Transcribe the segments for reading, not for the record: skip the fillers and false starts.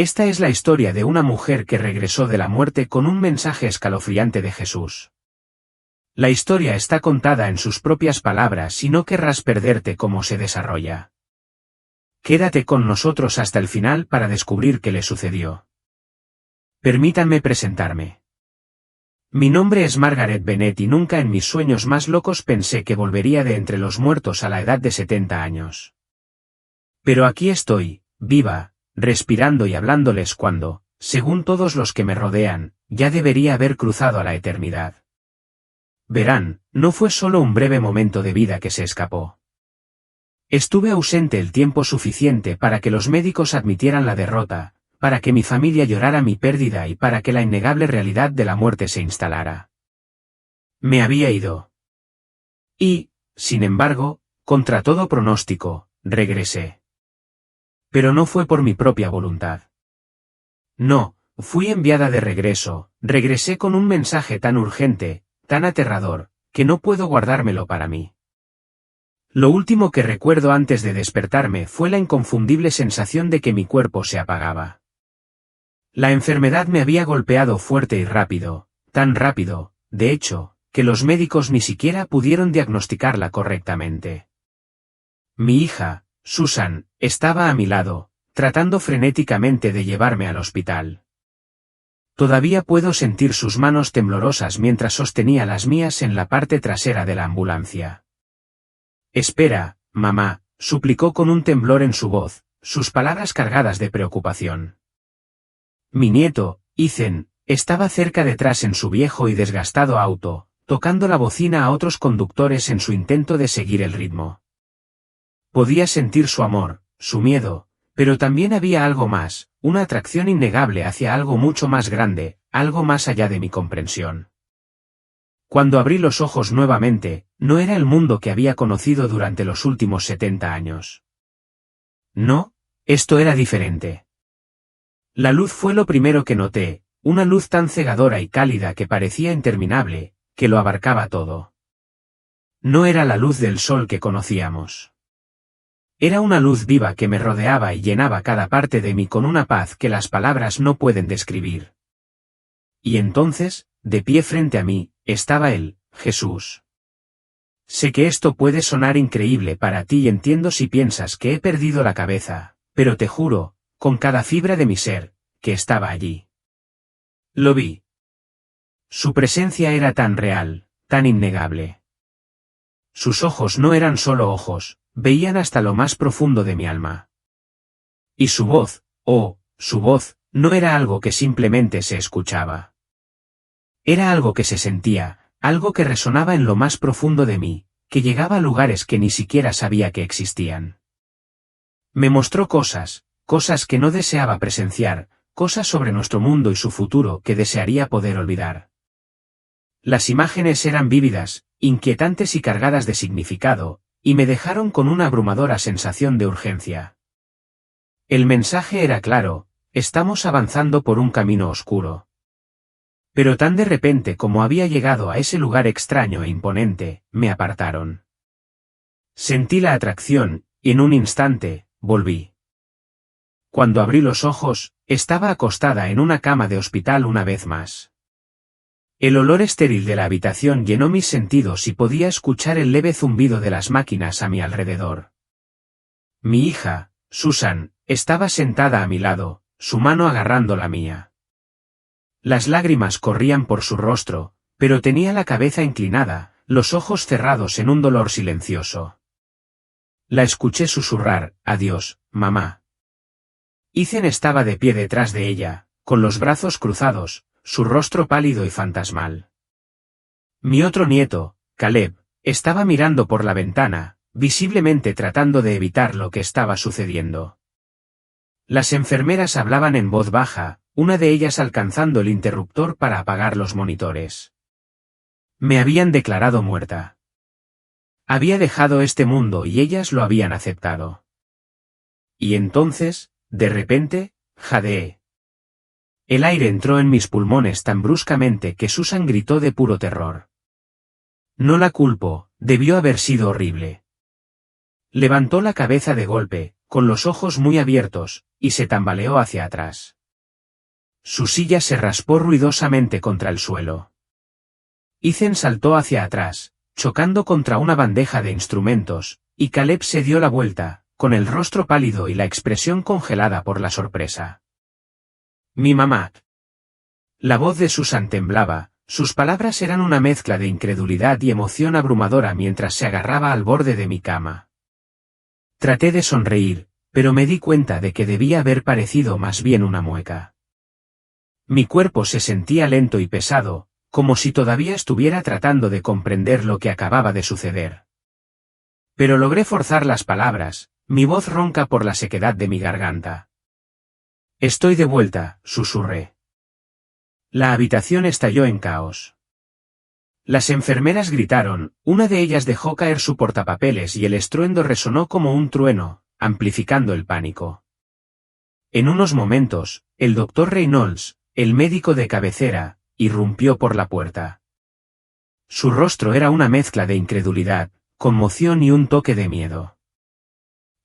Esta es la historia de una mujer que regresó de la muerte con un mensaje escalofriante de Jesús. La historia está contada en sus propias palabras y no querrás perderte cómo se desarrolla. Quédate con nosotros hasta el final para descubrir qué le sucedió. Permítanme presentarme. Mi nombre es Margaret Bennett y nunca en mis sueños más locos pensé que volvería de entre los muertos a la edad de 70 años. Pero aquí estoy, viva, respirando y hablándoles cuando, según todos los que me rodean, ya debería haber cruzado a la eternidad. Verán, no fue solo un breve momento de vida que se escapó. Estuve ausente el tiempo suficiente para que los médicos admitieran la derrota, para que mi familia llorara mi pérdida y para que la innegable realidad de la muerte se instalara. Me había ido. Y, sin embargo, contra todo pronóstico, regresé. Pero no fue por mi propia voluntad. No, fui enviada de regreso, regresé con un mensaje tan urgente, tan aterrador, que no puedo guardármelo para mí. Lo último que recuerdo antes de despertarme fue la inconfundible sensación de que mi cuerpo se apagaba. La enfermedad me había golpeado fuerte y rápido, tan rápido, de hecho, que los médicos ni siquiera pudieron diagnosticarla correctamente. Mi hija, Susan, estaba a mi lado, tratando frenéticamente de llevarme al hospital. Todavía puedo sentir sus manos temblorosas mientras sostenía las mías en la parte trasera de la ambulancia. Espera, mamá, suplicó con un temblor en su voz, sus palabras cargadas de preocupación. Mi nieto, Ethan, estaba cerca detrás en su viejo y desgastado auto, tocando la bocina a otros conductores en su intento de seguir el ritmo. Podía sentir su amor, su miedo, pero también había algo más, una atracción innegable hacia algo mucho más grande, algo más allá de mi comprensión. Cuando abrí los ojos nuevamente, no era el mundo que había conocido durante los últimos 70 años. No, esto era diferente. La luz fue lo primero que noté, una luz tan cegadora y cálida que parecía interminable, que lo abarcaba todo. No era la luz del sol que conocíamos. Era una luz viva que me rodeaba y llenaba cada parte de mí con una paz que las palabras no pueden describir. Y entonces, de pie frente a mí, estaba él, Jesús. Sé que esto puede sonar increíble para ti y entiendo si piensas que he perdido la cabeza, pero te juro, con cada fibra de mi ser, que estaba allí. Lo vi. Su presencia era tan real, tan innegable. Sus ojos no eran solo ojos, veían hasta lo más profundo de mi alma. Y su voz, su voz, no era algo que simplemente se escuchaba. Era algo que se sentía, algo que resonaba en lo más profundo de mí, que llegaba a lugares que ni siquiera sabía que existían. Me mostró cosas que no deseaba presenciar, cosas sobre nuestro mundo y su futuro que desearía poder olvidar. Las imágenes eran vívidas, inquietantes y cargadas de significado, y me dejaron con una abrumadora sensación de urgencia. El mensaje era claro, estamos avanzando por un camino oscuro. Pero tan de repente como había llegado a ese lugar extraño e imponente, me apartaron. Sentí la atracción, y en un instante, volví. Cuando abrí los ojos, estaba acostada en una cama de hospital una vez más. El olor estéril de la habitación llenó mis sentidos y podía escuchar el leve zumbido de las máquinas a mi alrededor. Mi hija, Susan, estaba sentada a mi lado, su mano agarrando la mía. Las lágrimas corrían por su rostro, pero tenía la cabeza inclinada, los ojos cerrados en un dolor silencioso. La escuché susurrar, adiós, mamá. Ethan estaba de pie detrás de ella, con los brazos cruzados, su rostro pálido y fantasmal. Mi otro nieto, Caleb, estaba mirando por la ventana, visiblemente tratando de evitar lo que estaba sucediendo. Las enfermeras hablaban en voz baja, una de ellas alcanzando el interruptor para apagar los monitores. Me habían declarado muerta. Había dejado este mundo y ellas lo habían aceptado. Y entonces, de repente, jadeé. El aire entró en mis pulmones tan bruscamente que Susan gritó de puro terror. No la culpo, debió haber sido horrible. Levantó la cabeza de golpe, con los ojos muy abiertos, y se tambaleó hacia atrás. Su silla se raspó ruidosamente contra el suelo. Ethan saltó hacia atrás, chocando contra una bandeja de instrumentos, y Caleb se dio la vuelta, con el rostro pálido y la expresión congelada por la sorpresa. «Mi mamá». La voz de Susan temblaba, sus palabras eran una mezcla de incredulidad y emoción abrumadora mientras se agarraba al borde de mi cama. Traté de sonreír, pero me di cuenta de que debía haber parecido más bien una mueca. Mi cuerpo se sentía lento y pesado, como si todavía estuviera tratando de comprender lo que acababa de suceder. Pero logré forzar las palabras, mi voz ronca por la sequedad de mi garganta. «Estoy de vuelta», susurré. La habitación estalló en caos. Las enfermeras gritaron, una de ellas dejó caer su portapapeles y el estruendo resonó como un trueno, amplificando el pánico. En unos momentos, el doctor Reynolds, el médico de cabecera, irrumpió por la puerta. Su rostro era una mezcla de incredulidad, conmoción y un toque de miedo.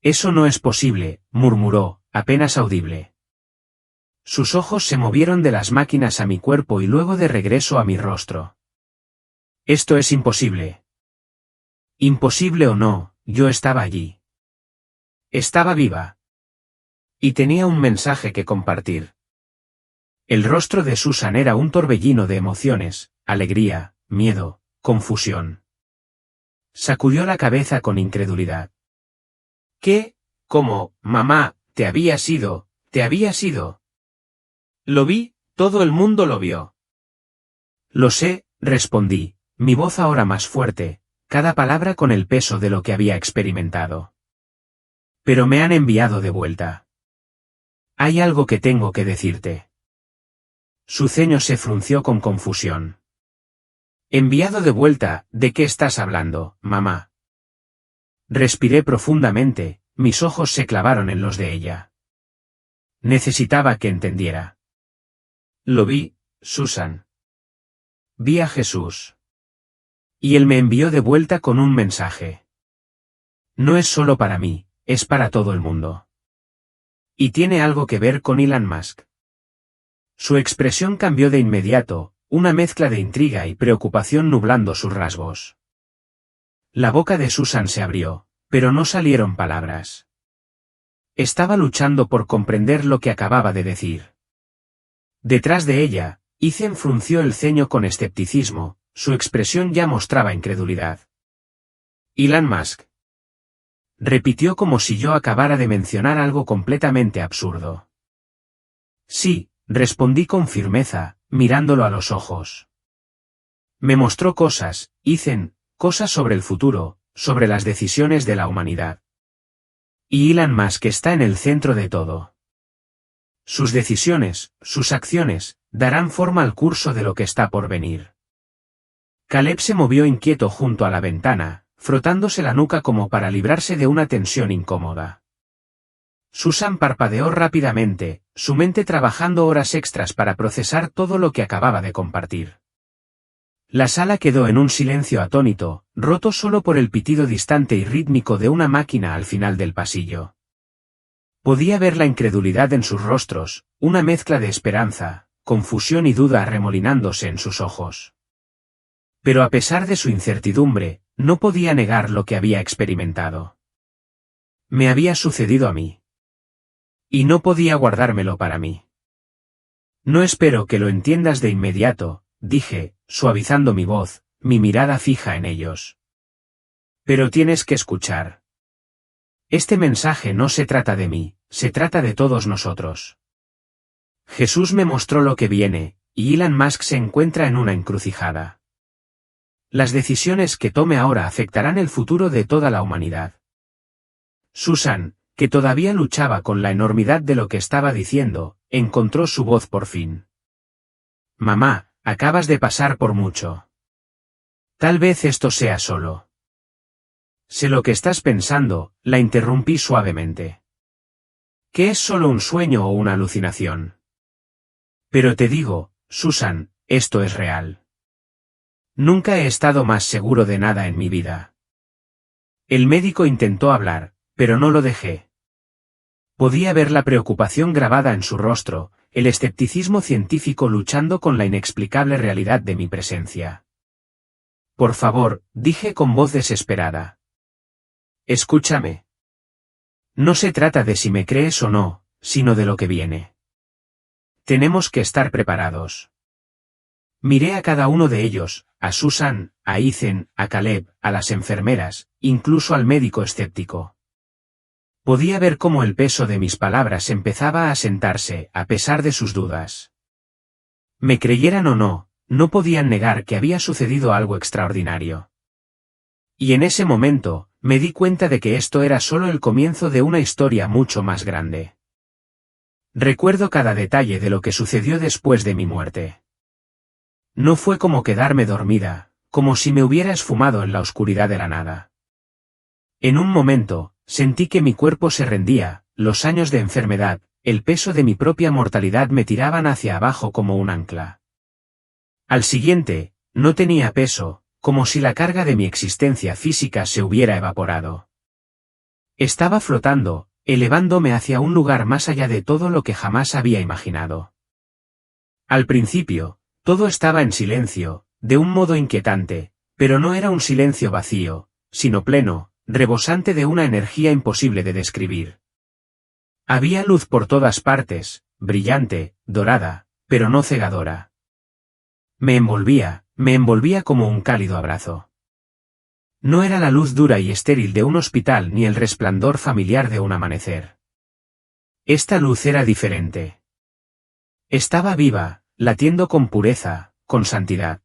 «Eso no es posible», murmuró, apenas audible. Sus ojos se movieron de las máquinas a mi cuerpo y luego de regreso a mi rostro. «Esto es imposible». Imposible o no, yo estaba allí. Estaba viva. Y tenía un mensaje que compartir. El rostro de Susan era un torbellino de emociones, alegría, miedo, confusión. Sacudió la cabeza con incredulidad. «¿Qué? ¿Cómo, mamá, te habías ido, te habías ido?» «Lo vi, todo el mundo lo vio». «Lo sé», respondí, mi voz ahora más fuerte, cada palabra con el peso de lo que había experimentado. «Pero me han enviado de vuelta. Hay algo que tengo que decirte». Su ceño se frunció con confusión. «¿Enviado de vuelta? ¿De qué estás hablando, mamá?» Respiré profundamente, mis ojos se clavaron en los de ella. Necesitaba que entendiera. «Lo vi, Susan. Vi a Jesús. Y él me envió de vuelta con un mensaje. No es solo para mí, es para todo el mundo. Y tiene algo que ver con Elon Musk». Su expresión cambió de inmediato, una mezcla de intriga y preocupación nublando sus rasgos. La boca de Susan se abrió, pero no salieron palabras. Estaba luchando por comprender lo que acababa de decir. Detrás de ella, Ethan frunció el ceño con escepticismo, su expresión ya mostraba incredulidad. «Elon Musk», repitió como si yo acabara de mencionar algo completamente absurdo. «Sí», respondí con firmeza, mirándolo a los ojos. «Me mostró cosas, Ethan, cosas sobre el futuro, sobre las decisiones de la humanidad. Y Elon Musk está en el centro de todo. Sus decisiones, sus acciones, darán forma al curso de lo que está por venir». Caleb se movió inquieto junto a la ventana, frotándose la nuca como para librarse de una tensión incómoda. Susan parpadeó rápidamente, su mente trabajando horas extras para procesar todo lo que acababa de compartir. La sala quedó en un silencio atónito, roto solo por el pitido distante y rítmico de una máquina al final del pasillo. Podía ver la incredulidad en sus rostros, una mezcla de esperanza, confusión y duda arremolinándose en sus ojos. Pero a pesar de su incertidumbre, no podía negar lo que había experimentado. Me había sucedido a mí. Y no podía guardármelo para mí. «No espero que lo entiendas de inmediato», dije, suavizando mi voz, mi mirada fija en ellos. «Pero tienes que escuchar. Este mensaje no se trata de mí, se trata de todos nosotros. Jesús me mostró lo que viene, y Elon Musk se encuentra en una encrucijada. Las decisiones que tome ahora afectarán el futuro de toda la humanidad». Susan, que todavía luchaba con la enormidad de lo que estaba diciendo, encontró su voz por fin. «Mamá, acabas de pasar por mucho. Tal vez esto sea solo». «Sé lo que estás pensando», la interrumpí suavemente. «¿Que es solo un sueño o una alucinación? Pero te digo, Susan, esto es real. Nunca he estado más seguro de nada en mi vida». El médico intentó hablar, pero no lo dejé. Podía ver la preocupación grabada en su rostro, el escepticismo científico luchando con la inexplicable realidad de mi presencia. Por favor, dije con voz desesperada. Escúchame. No se trata de si me crees o no, sino de lo que viene. Tenemos que estar preparados. Miré a cada uno de ellos, a Susan, a Ethan, a Caleb, a las enfermeras, incluso al médico escéptico. Podía ver cómo el peso de mis palabras empezaba a asentarse, a pesar de sus dudas. Me creyeran o no, no podían negar que había sucedido algo extraordinario. Y en ese momento, me di cuenta de que esto era solo el comienzo de una historia mucho más grande. Recuerdo cada detalle de lo que sucedió después de mi muerte. No fue como quedarme dormida, como si me hubiera esfumado en la oscuridad de la nada. En un momento, sentí que mi cuerpo se rendía, los años de enfermedad, el peso de mi propia mortalidad me tiraban hacia abajo como un ancla. Al siguiente, no tenía peso, como si la carga de mi existencia física se hubiera evaporado. Estaba flotando, elevándome hacia un lugar más allá de todo lo que jamás había imaginado. Al principio, todo estaba en silencio, de un modo inquietante, pero no era un silencio vacío, sino pleno, rebosante de una energía imposible de describir. Había luz por todas partes, brillante, dorada, pero no cegadora. Me envolvía como un cálido abrazo. No era la luz dura y estéril de un hospital ni el resplandor familiar de un amanecer. Esta luz era diferente. Estaba viva, latiendo con pureza, con santidad.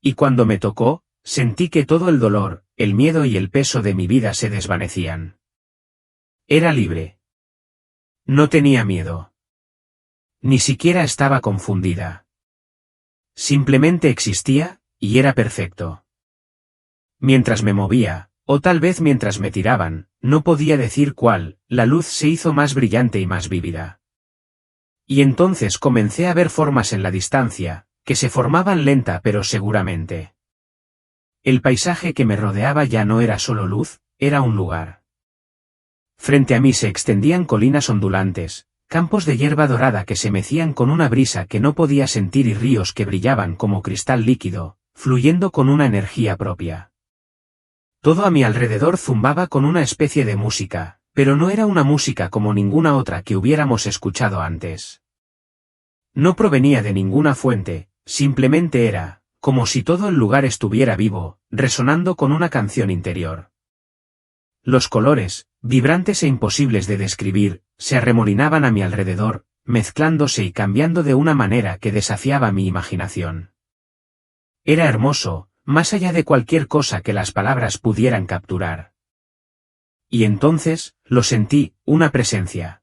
Y cuando me tocó, sentí que todo el dolor, el miedo y el peso de mi vida se desvanecían. Era libre. No tenía miedo. Ni siquiera estaba confundida. Simplemente existía, y era perfecto. Mientras me movía, o tal vez mientras me tiraban, no podía decir cuál, la luz se hizo más brillante y más vívida. Y entonces comencé a ver formas en la distancia, que se formaban lenta pero seguramente. El paisaje que me rodeaba ya no era solo luz, era un lugar. Frente a mí se extendían colinas ondulantes, campos de hierba dorada que se mecían con una brisa que no podía sentir y ríos que brillaban como cristal líquido, fluyendo con una energía propia. Todo a mi alrededor zumbaba con una especie de música, pero no era una música como ninguna otra que hubiéramos escuchado antes. No provenía de ninguna fuente, simplemente era, como si todo el lugar estuviera vivo, resonando con una canción interior. Los colores, vibrantes e imposibles de describir, se arremolinaban a mi alrededor, mezclándose y cambiando de una manera que desafiaba mi imaginación. Era hermoso, más allá de cualquier cosa que las palabras pudieran capturar. Y entonces, lo sentí, una presencia.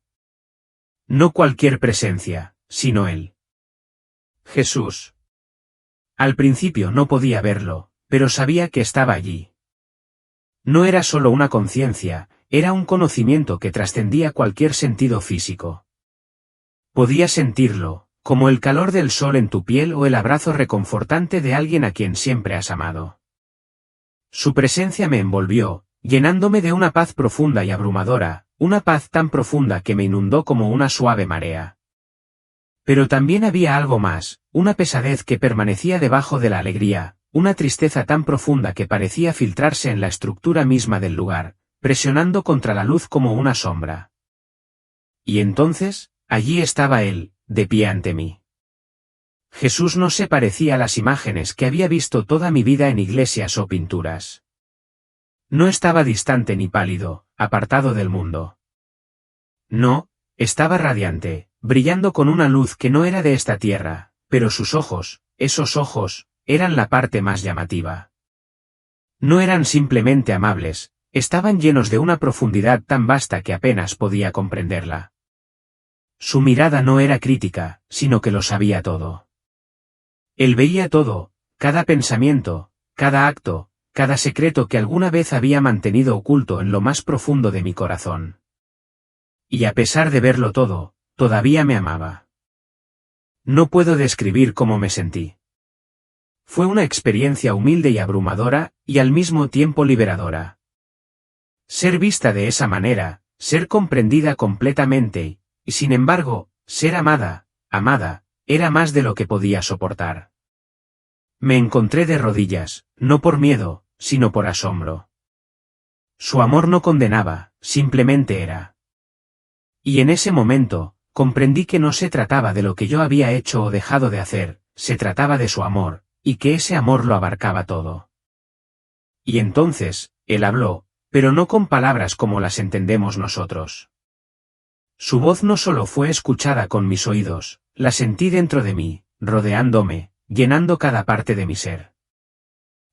No cualquier presencia, sino Él. Jesús. Al principio no podía verlo, pero sabía que estaba allí. No era solo una conciencia, era un conocimiento que trascendía cualquier sentido físico. Podía sentirlo, como el calor del sol en tu piel o el abrazo reconfortante de alguien a quien siempre has amado. Su presencia me envolvió, llenándome de una paz profunda y abrumadora, una paz tan profunda que me inundó como una suave marea. Pero también había algo más, una pesadez que permanecía debajo de la alegría, una tristeza tan profunda que parecía filtrarse en la estructura misma del lugar, presionando contra la luz como una sombra. Y entonces, allí estaba Él, de pie ante mí. Jesús no se parecía a las imágenes que había visto toda mi vida en iglesias o pinturas. No estaba distante ni pálido, apartado del mundo. No, estaba radiante, brillando con una luz que no era de esta tierra, pero sus ojos, esos ojos, eran la parte más llamativa. No eran simplemente amables, estaban llenos de una profundidad tan vasta que apenas podía comprenderla. Su mirada no era crítica, sino que lo sabía todo. Él veía todo, cada pensamiento, cada acto, cada secreto que alguna vez había mantenido oculto en lo más profundo de mi corazón. Y a pesar de verlo todo, todavía me amaba. No puedo describir cómo me sentí. Fue una experiencia humilde y abrumadora, y al mismo tiempo liberadora. Ser vista de esa manera, ser comprendida completamente, y sin embargo, ser amada, era más de lo que podía soportar. Me encontré de rodillas, no por miedo, sino por asombro. Su amor no condenaba, simplemente era. Y en ese momento, comprendí que no se trataba de lo que yo había hecho o dejado de hacer, se trataba de su amor, y que ese amor lo abarcaba todo. Y entonces, él habló, pero no con palabras como las entendemos nosotros. Su voz no solo fue escuchada con mis oídos, la sentí dentro de mí, rodeándome, llenando cada parte de mi ser.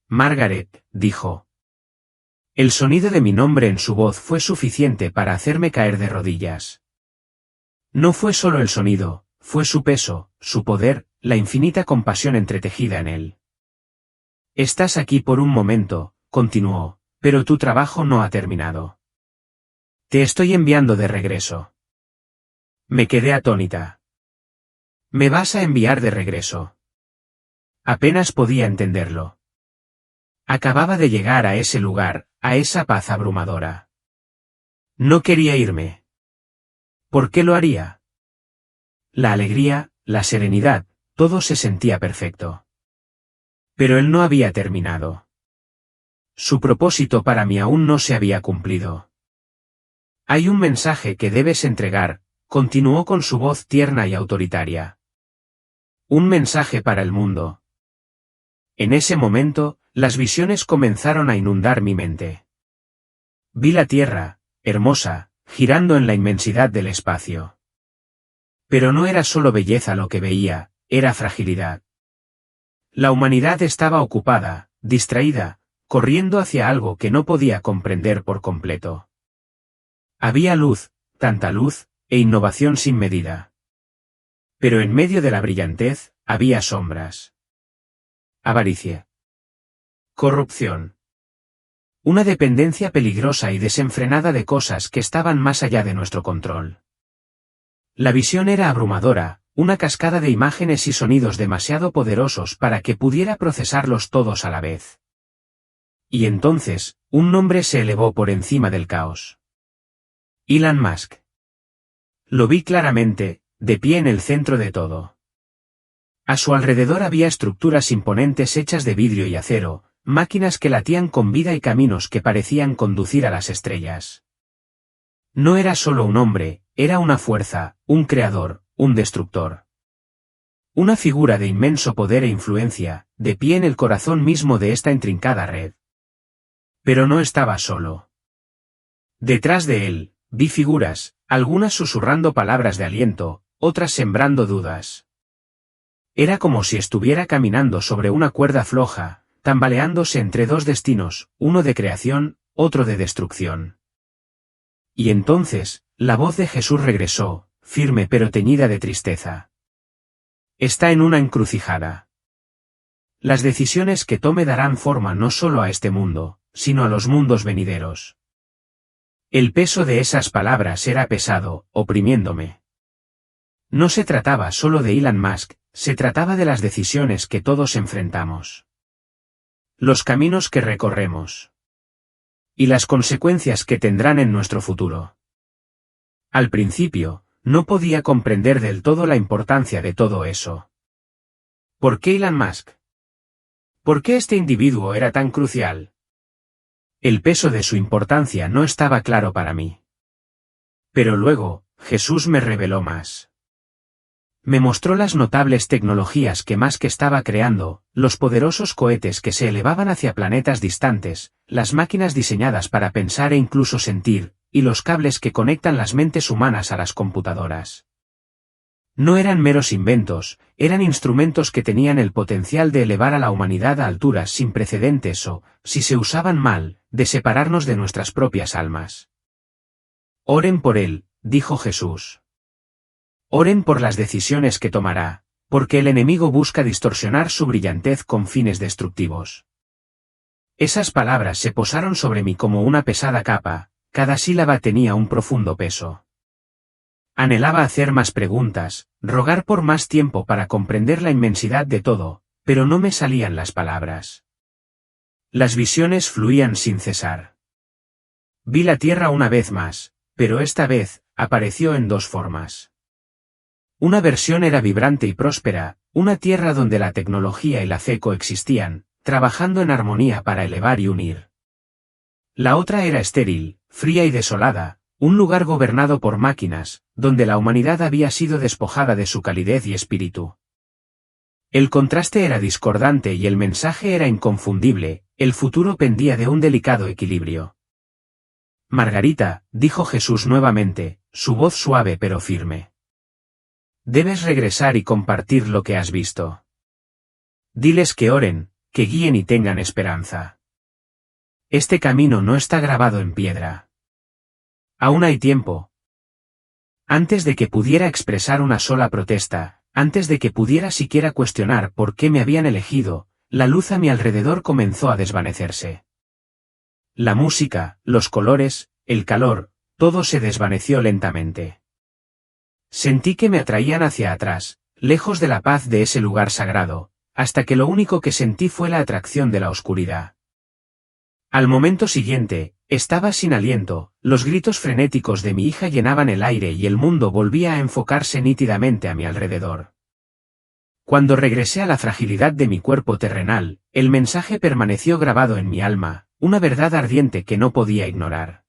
Margaret, dijo. El sonido de mi nombre en su voz fue suficiente para hacerme caer de rodillas. No fue solo el sonido, fue su peso, su poder, la infinita compasión entretejida en él. Estás aquí por un momento, continuó, pero tu trabajo no ha terminado. Te estoy enviando de regreso. Me quedé atónita. ¿Me vas a enviar de regreso? Apenas podía entenderlo. Acababa de llegar a ese lugar, a esa paz abrumadora. No quería irme. ¿Por qué lo haría? La alegría, la serenidad, todo se sentía perfecto. Pero él no había terminado. Su propósito para mí aún no se había cumplido. Hay un mensaje que debes entregar, continuó con su voz tierna y autoritaria. Un mensaje para el mundo. En ese momento, las visiones comenzaron a inundar mi mente. Vi la Tierra, hermosa, girando en la inmensidad del espacio. Pero no era solo belleza lo que veía, era fragilidad. La humanidad estaba ocupada, distraída, corriendo hacia algo que no podía comprender por completo. Había luz, tanta luz, e innovación sin medida. Pero en medio de la brillantez, había sombras. Avaricia. Corrupción. Una dependencia peligrosa y desenfrenada de cosas que estaban más allá de nuestro control. La visión era abrumadora, una cascada de imágenes y sonidos demasiado poderosos para que pudiera procesarlos todos a la vez. Y entonces, un nombre se elevó por encima del caos. Elon Musk. Lo vi claramente, de pie en el centro de todo. A su alrededor había estructuras imponentes hechas de vidrio y acero, máquinas que latían con vida y caminos que parecían conducir a las estrellas. No era solo un hombre, era una fuerza, un creador, un destructor. Una figura de inmenso poder e influencia, de pie en el corazón mismo de esta intrincada red. Pero no estaba solo. Detrás de él, vi figuras, algunas susurrando palabras de aliento, otras sembrando dudas. Era como si estuviera caminando sobre una cuerda floja, tambaleándose entre dos destinos, uno de creación, otro de destrucción. Y entonces, la voz de Jesús regresó, firme pero teñida de tristeza. Está en una encrucijada. Las decisiones que tome darán forma no solo a este mundo, sino a los mundos venideros. El peso de esas palabras era pesado, oprimiéndome. No se trataba solo de Elon Musk, se trataba de las decisiones que todos enfrentamos. Los caminos que recorremos. Y las consecuencias que tendrán en nuestro futuro. Al principio, no podía comprender del todo la importancia de todo eso. ¿Por qué Elon Musk? ¿Por qué este individuo era tan crucial? El peso de su importancia no estaba claro para mí. Pero luego, Jesús me reveló más. Me mostró las notables tecnologías que Musk estaba creando, los poderosos cohetes que se elevaban hacia planetas distantes, las máquinas diseñadas para pensar e incluso sentir, y los cables que conectan las mentes humanas a las computadoras. No eran meros inventos, eran instrumentos que tenían el potencial de elevar a la humanidad a alturas sin precedentes o, si se usaban mal, de separarnos de nuestras propias almas. Oren por él, dijo Jesús. Oren por las decisiones que tomará, porque el enemigo busca distorsionar su brillantez con fines destructivos. Esas palabras se posaron sobre mí como una pesada capa, cada sílaba tenía un profundo peso. Anhelaba hacer más preguntas, rogar por más tiempo para comprender la inmensidad de todo, pero no me salían las palabras. Las visiones fluían sin cesar. Vi la tierra una vez más, Pero esta vez, apareció en dos formas. Una versión era vibrante y próspera, una tierra donde la tecnología y la fe coexistían, trabajando en armonía para elevar y unir. La otra era estéril, fría y desolada, un lugar gobernado por máquinas, donde la humanidad había sido despojada de su calidez y espíritu. El contraste era discordante y el mensaje era inconfundible, el futuro pendía de un delicado equilibrio. Margarita, dijo Jesús nuevamente, su voz suave pero firme. Debes regresar y compartir lo que has visto. Diles que oren, que guíen y tengan esperanza. Este camino no está grabado en piedra. Aún hay tiempo. Antes de que pudiera expresar una sola protesta, antes de que pudiera siquiera cuestionar por qué me habían elegido, la luz a mi alrededor comenzó a desvanecerse. La música, los colores, el calor, todo se desvaneció lentamente. Sentí que me atraían hacia atrás, lejos de la paz de ese lugar sagrado, hasta que lo único que sentí fue la atracción de la oscuridad. Al momento siguiente, estaba sin aliento, los gritos frenéticos de mi hija llenaban el aire y el mundo volvía a enfocarse nítidamente a mi alrededor. Cuando regresé a la fragilidad de mi cuerpo terrenal, el mensaje permaneció grabado en mi alma, una verdad ardiente que no podía ignorar.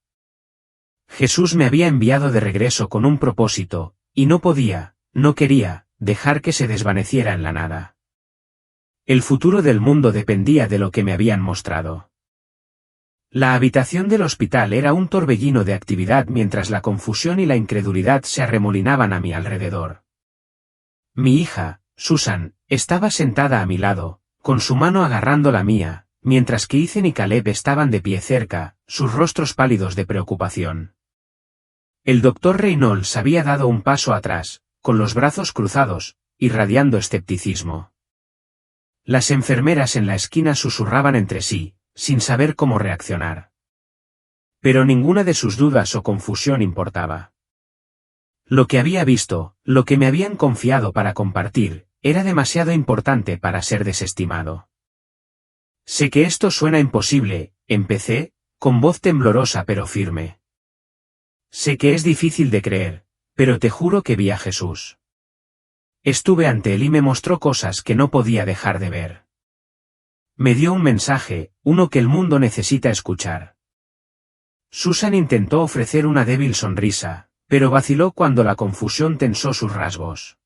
Jesús me había enviado de regreso con un propósito, y no podía, no quería, dejar que se desvaneciera en la nada. El futuro del mundo dependía de lo que me habían mostrado. La habitación del hospital era un torbellino de actividad mientras la confusión y la incredulidad se arremolinaban a mi alrededor. Mi hija, Susan, estaba sentada a mi lado, con su mano agarrando la mía, mientras que Ethan y Caleb estaban de pie cerca, sus rostros pálidos de preocupación. El doctor Reynolds había dado un paso atrás, con los brazos cruzados, irradiando escepticismo. Las enfermeras en la esquina susurraban entre sí, sin saber cómo reaccionar. Pero ninguna de sus dudas o confusión importaba. Lo que había visto, lo que me habían confiado para compartir, era demasiado importante para ser desestimado. Sé que esto suena imposible, empecé, con voz temblorosa pero firme. Sé que es difícil de creer, pero te juro que vi a Jesús. Estuve ante él y me mostró cosas que no podía dejar de ver. Me dio un mensaje, uno que el mundo necesita escuchar. Susan intentó ofrecer una débil sonrisa, pero vaciló cuando la confusión tensó sus rasgos.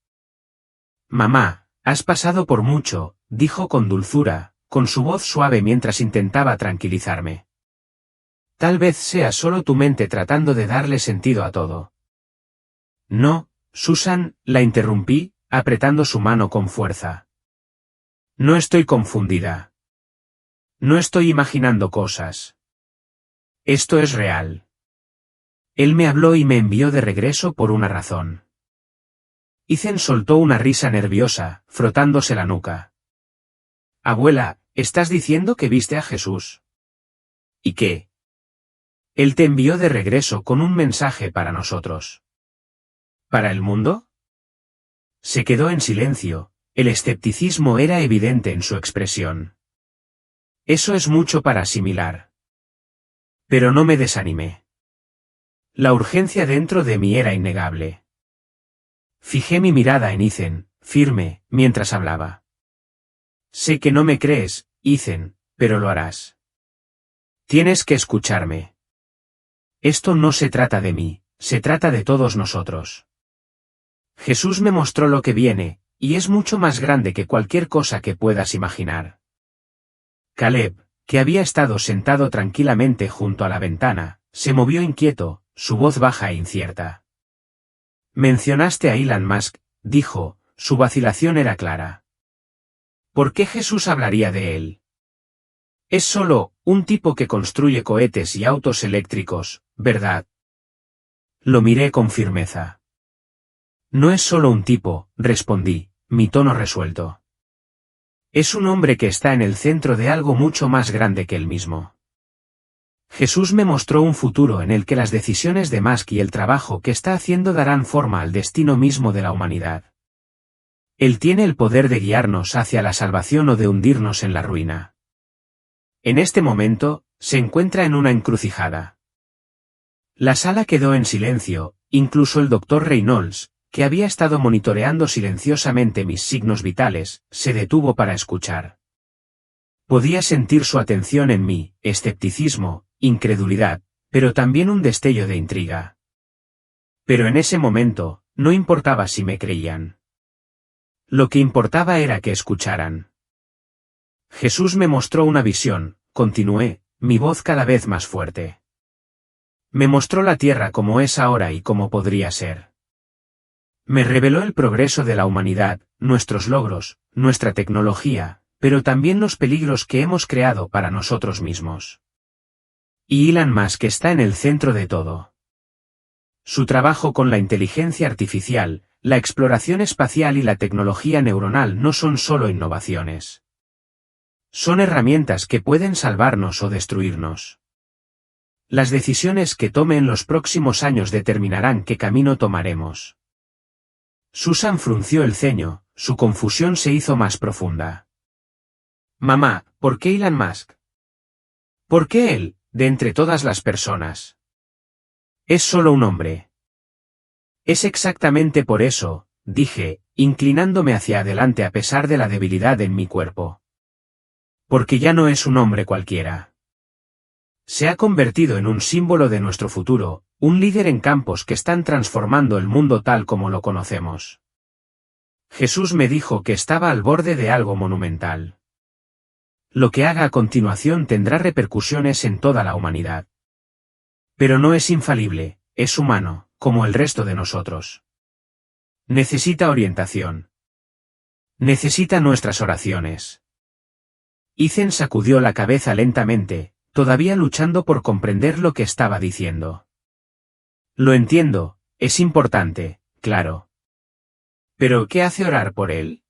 Mamá, has pasado por mucho, dijo con dulzura, con su voz suave mientras intentaba tranquilizarme. Tal vez sea solo tu mente tratando de darle sentido a todo. No, Susan, la interrumpí, apretando su mano con fuerza. No estoy confundida. No estoy imaginando cosas. Esto es real. Él me habló y me envió de regreso por una razón. Ethan soltó una risa nerviosa, frotándose la nuca. Abuela, ¿estás diciendo que viste a Jesús? ¿Y qué? Él te envió de regreso con un mensaje para nosotros. ¿Para el mundo? Se quedó en silencio, el escepticismo era evidente en su expresión. Eso es mucho para asimilar. Pero no me desanimé. La urgencia dentro de mí era innegable. Fijé mi mirada en Ethan, firme, mientras hablaba. Sé que no me crees, Ethan, pero lo harás. Tienes que escucharme. Esto no se trata de mí, se trata de todos nosotros. Jesús me mostró lo que viene, y es mucho más grande que cualquier cosa que puedas imaginar. Caleb, que había estado sentado tranquilamente junto a la ventana, se movió inquieto, su voz baja e incierta. Mencionaste a Elon Musk, dijo, su vacilación era clara. ¿Por qué Jesús hablaría de él? Es solo un tipo que construye cohetes y autos eléctricos, ¿verdad? Lo miré con firmeza. No es solo un tipo, respondí, mi tono resuelto. Es un hombre que está en el centro de algo mucho más grande que él mismo. Jesús me mostró un futuro en el que las decisiones de Musk y el trabajo que está haciendo darán forma al destino mismo de la humanidad. Él tiene el poder de guiarnos hacia la salvación o de hundirnos en la ruina. En este momento, se encuentra en una encrucijada. La sala quedó en silencio, incluso el doctor Reynolds, que había estado monitoreando silenciosamente mis signos vitales, se detuvo para escuchar. Podía sentir su atención en mí, escepticismo, incredulidad, pero también un destello de intriga. Pero en ese momento, no importaba si me creían. Lo que importaba era que escucharan. Jesús me mostró una visión, continué, mi voz cada vez más fuerte. Me mostró la tierra como es ahora y como podría ser. Me reveló el progreso de la humanidad, nuestros logros, nuestra tecnología, pero también los peligros que hemos creado para nosotros mismos. Y Elon Musk está en el centro de todo. Su trabajo con la inteligencia artificial, la exploración espacial y la tecnología neuronal no son solo innovaciones. Son herramientas que pueden salvarnos o destruirnos. Las decisiones que tome en los próximos años determinarán qué camino tomaremos. Susan frunció el ceño, su confusión se hizo más profunda. Mamá, ¿por qué Elon Musk? ¿Por qué él, de entre todas las personas? Es solo un hombre. Es exactamente por eso, dije, inclinándome hacia adelante a pesar de la debilidad en mi cuerpo. Porque ya no es un hombre cualquiera. Se ha convertido en un símbolo de nuestro futuro, un líder en campos que están transformando el mundo tal como lo conocemos. Jesús me dijo que estaba al borde de algo monumental. Lo que haga a continuación tendrá repercusiones en toda la humanidad. Pero no es infalible, es humano, como el resto de nosotros. Necesita orientación. Necesita nuestras oraciones. Ethan sacudió la cabeza lentamente, todavía luchando por comprender lo que estaba diciendo. Lo entiendo, es importante, claro. ¿Pero qué hace orar por él?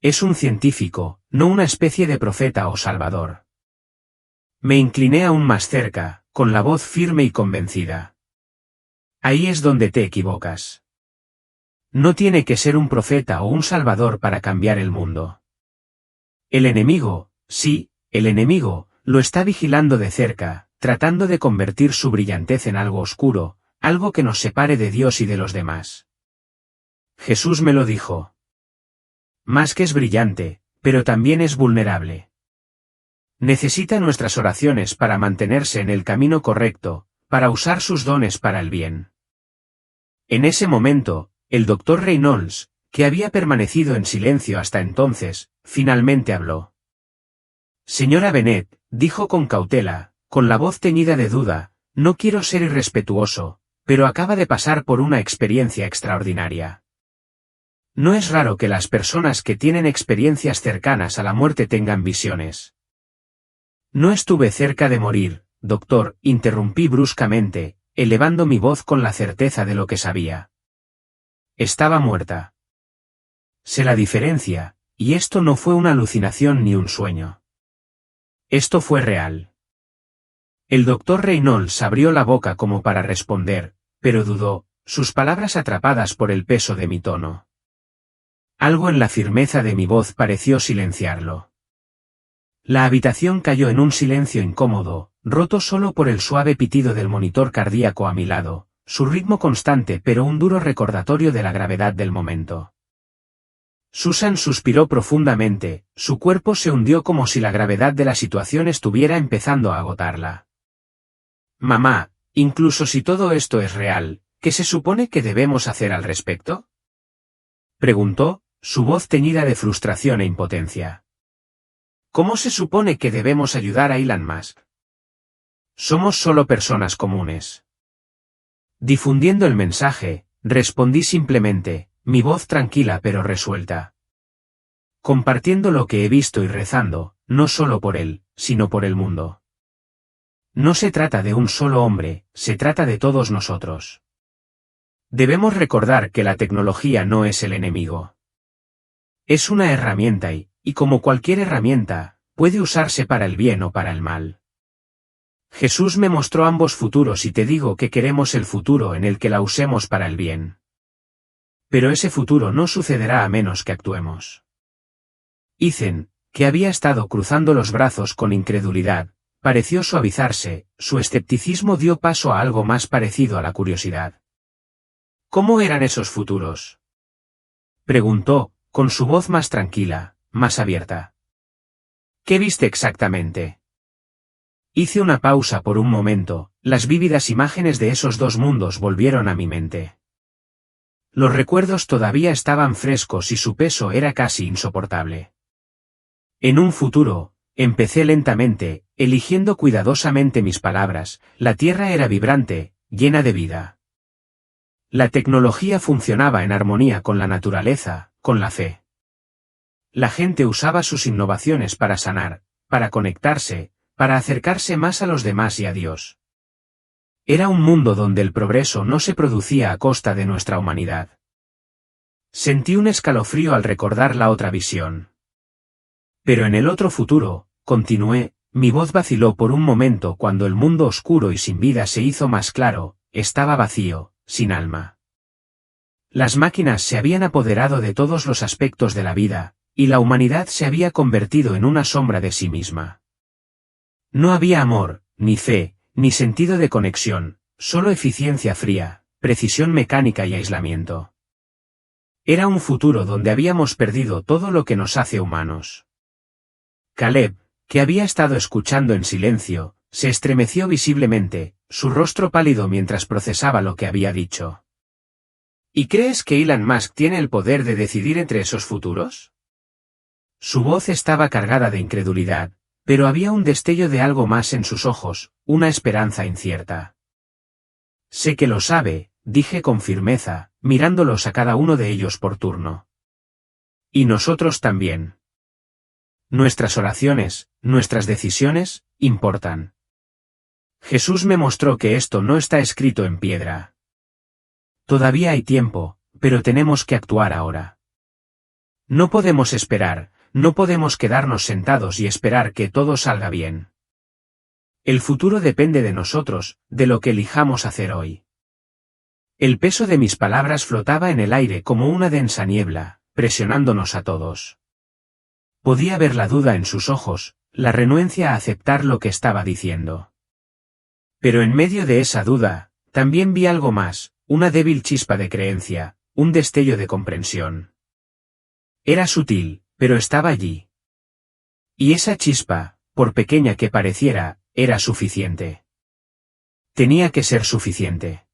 Es un científico, no una especie de profeta o salvador. Me incliné aún más cerca, con la voz firme y convencida. Ahí es donde te equivocas. No tiene que ser un profeta o un salvador para cambiar el mundo. El enemigo, sí, el enemigo, lo está vigilando de cerca, tratando de convertir su brillantez en algo oscuro, algo que nos separe de Dios y de los demás. Jesús me lo dijo. Más que es brillante, pero también es vulnerable. Necesita nuestras oraciones para mantenerse en el camino correcto, para usar sus dones para el bien. En ese momento, el doctor Reynolds, que había permanecido en silencio hasta entonces, finalmente habló. Señora Bennett, dijo con cautela, con la voz teñida de duda, no quiero ser irrespetuoso, pero acaba de pasar por una experiencia extraordinaria. No es raro que las personas que tienen experiencias cercanas a la muerte tengan visiones. No estuve cerca de morir, doctor, interrumpí bruscamente, elevando mi voz con la certeza de lo que sabía. Estaba muerta. Sé la diferencia, y esto no fue una alucinación ni un sueño. Esto fue real. El doctor Reynolds abrió la boca como para responder, pero dudó, sus palabras atrapadas por el peso de mi tono. Algo en la firmeza de mi voz pareció silenciarlo. La habitación cayó en un silencio incómodo, roto solo por el suave pitido del monitor cardíaco a mi lado, su ritmo constante pero un duro recordatorio de la gravedad del momento. Susan suspiró profundamente, su cuerpo se hundió como si la gravedad de la situación estuviera empezando a agotarla. Mamá, incluso si todo esto es real, ¿qué se supone que debemos hacer al respecto? Preguntó, su voz teñida de frustración e impotencia. ¿Cómo se supone que debemos ayudar a Elon Musk? Somos solo personas comunes. Difundiendo el mensaje, respondí simplemente, mi voz tranquila pero resuelta. Compartiendo lo que he visto y rezando, no solo por él, sino por el mundo. No se trata de un solo hombre, se trata de todos nosotros. Debemos recordar que la tecnología no es el enemigo. Es una herramienta y como cualquier herramienta, puede usarse para el bien o para el mal. Jesús me mostró ambos futuros y te digo que queremos el futuro en el que la usemos para el bien. Pero ese futuro no sucederá a menos que actuemos. Ethan, que había estado cruzando los brazos con incredulidad, pareció suavizarse, su escepticismo dio paso a algo más parecido a la curiosidad. ¿Cómo eran esos futuros?, preguntó, con su voz más tranquila, más abierta. ¿Qué viste exactamente? Hice una pausa por un momento, las vívidas imágenes de esos dos mundos volvieron a mi mente. Los recuerdos todavía estaban frescos y su peso era casi insoportable. En un futuro, empecé lentamente, eligiendo cuidadosamente mis palabras, la Tierra era vibrante, llena de vida. La tecnología funcionaba en armonía con la naturaleza, con la fe. La gente usaba sus innovaciones para sanar, para conectarse, para acercarse más a los demás y a Dios. Era un mundo donde el progreso no se producía a costa de nuestra humanidad. Sentí un escalofrío al recordar la otra visión. Pero en el otro futuro, continué, mi voz vaciló por un momento cuando el mundo oscuro y sin vida se hizo más claro, estaba vacío, sin alma. Las máquinas se habían apoderado de todos los aspectos de la vida, y la humanidad se había convertido en una sombra de sí misma. No había amor, ni fe, ni sentido de conexión, solo eficiencia fría, precisión mecánica y aislamiento. Era un futuro donde habíamos perdido todo lo que nos hace humanos. Caleb, que había estado escuchando en silencio, se estremeció visiblemente, su rostro pálido mientras procesaba lo que había dicho. ¿Y crees que Elon Musk tiene el poder de decidir entre esos futuros? Su voz estaba cargada de incredulidad, pero había un destello de algo más en sus ojos, una esperanza incierta. Sé que lo sabe, dije con firmeza, mirándolos a cada uno de ellos por turno. Y nosotros también. Nuestras oraciones, nuestras decisiones, importan. Jesús me mostró que esto no está escrito en piedra. Todavía hay tiempo, pero tenemos que actuar ahora. No podemos esperar, no podemos quedarnos sentados y esperar que todo salga bien. El futuro depende de nosotros, de lo que elijamos hacer hoy. El peso de mis palabras flotaba en el aire como una densa niebla, presionándonos a todos. Podía ver la duda en sus ojos, la renuencia a aceptar lo que estaba diciendo. Pero en medio de esa duda, también vi algo más, una débil chispa de creencia, un destello de comprensión. Era sutil, pero estaba allí. Y esa chispa, por pequeña que pareciera, era suficiente. Tenía que ser suficiente.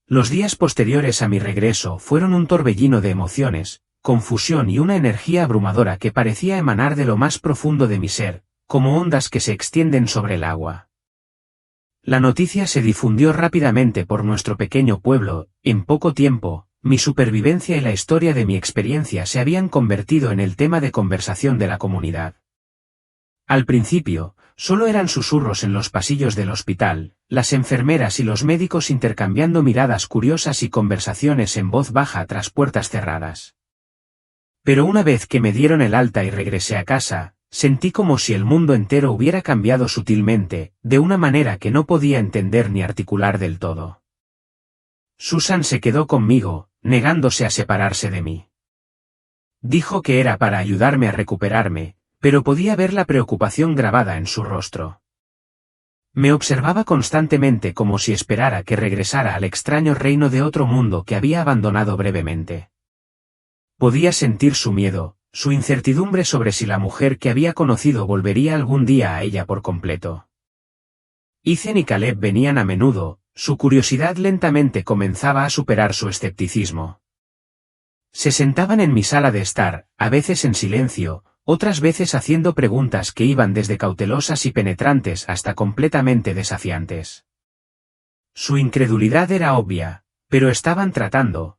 Los días posteriores a mi regreso fueron un torbellino de emociones, confusión y una energía abrumadora que parecía emanar de lo más profundo de mi ser, como ondas que se extienden sobre el agua. La noticia se difundió rápidamente por nuestro pequeño pueblo, en poco tiempo, mi supervivencia y la historia de mi experiencia se habían convertido en el tema de conversación de la comunidad. Al principio, solo eran susurros en los pasillos del hospital, las enfermeras y los médicos intercambiando miradas curiosas y conversaciones en voz baja tras puertas cerradas. Pero una vez que me dieron el alta y regresé a casa, sentí como si el mundo entero hubiera cambiado sutilmente, de una manera que no podía entender ni articular del todo. Susan se quedó conmigo, negándose a separarse de mí. Dijo que era para ayudarme a recuperarme, pero podía ver la preocupación grabada en su rostro. Me observaba constantemente como si esperara que regresara al extraño reino de otro mundo que había abandonado brevemente. Podía sentir su miedo, su incertidumbre sobre si la mujer que había conocido volvería algún día a ella por completo. Ethan y Caleb venían a menudo, su curiosidad lentamente comenzaba a superar su escepticismo. Se sentaban en mi sala de estar, a veces en silencio, otras veces haciendo preguntas que iban desde cautelosas y penetrantes hasta completamente desafiantes. Su incredulidad era obvia, pero estaban tratando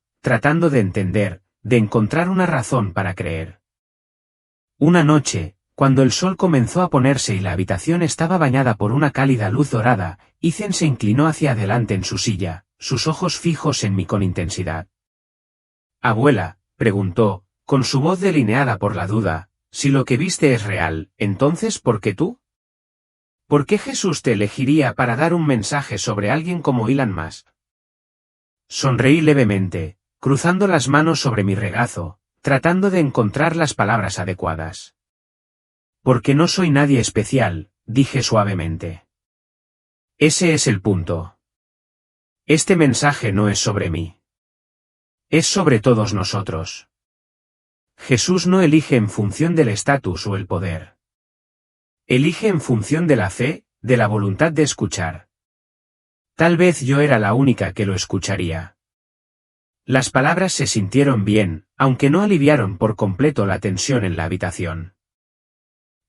de entender, de encontrar una razón para creer. Una noche, cuando el sol comenzó a ponerse y la habitación estaba bañada por una cálida luz dorada, Ethan se inclinó hacia adelante en su silla, sus ojos fijos en mí con intensidad. «Abuela», preguntó, con su voz delineada por la duda, «si lo que viste es real, entonces ¿por qué tú? ¿Por qué Jesús te elegiría para dar un mensaje sobre alguien como Elon Musk?» Sonreí levemente, cruzando las manos sobre mi regazo, tratando de encontrar las palabras adecuadas. «Porque no soy nadie especial», dije suavemente. Ese es el punto. Este mensaje no es sobre mí. Es sobre todos nosotros. Jesús no elige en función del estatus o el poder. Elige en función de la fe, de la voluntad de escuchar. Tal vez yo era la única que lo escucharía. Las palabras se sintieron bien, aunque no aliviaron por completo la tensión en la habitación.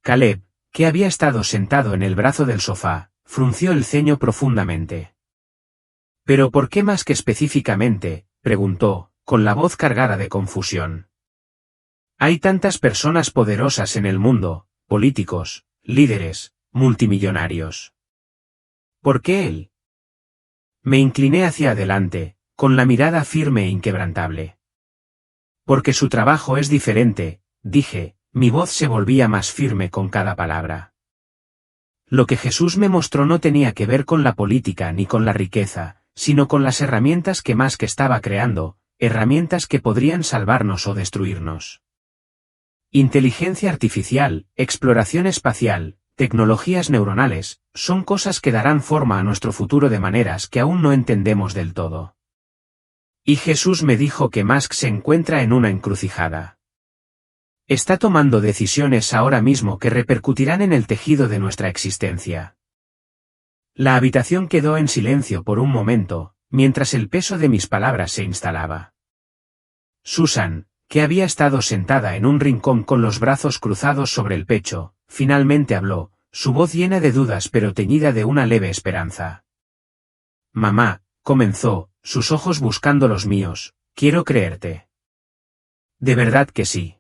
Caleb, que había estado sentado en el brazo del sofá, frunció el ceño profundamente. ¿Pero por qué más que específicamente?, preguntó, con la voz cargada de confusión. Hay tantas personas poderosas en el mundo, políticos, líderes, multimillonarios. ¿Por qué él? Me incliné hacia adelante, con la mirada firme e inquebrantable. Porque su trabajo es diferente, dije, mi voz se volvía más firme con cada palabra. Lo que Jesús me mostró no tenía que ver con la política ni con la riqueza, sino con las herramientas que más que estaba creando, herramientas que podrían salvarnos o destruirnos. Inteligencia artificial, exploración espacial, tecnologías neuronales, son cosas que darán forma a nuestro futuro de maneras que aún no entendemos del todo. Y Jesús me dijo que Musk se encuentra en una encrucijada. Está tomando decisiones ahora mismo que repercutirán en el tejido de nuestra existencia. La habitación quedó en silencio por un momento, mientras el peso de mis palabras se instalaba. Susan, que había estado sentada en un rincón con los brazos cruzados sobre el pecho, finalmente habló, su voz llena de dudas pero teñida de una leve esperanza. Mamá, comenzó, sus ojos buscando los míos, quiero creerte. De verdad que sí.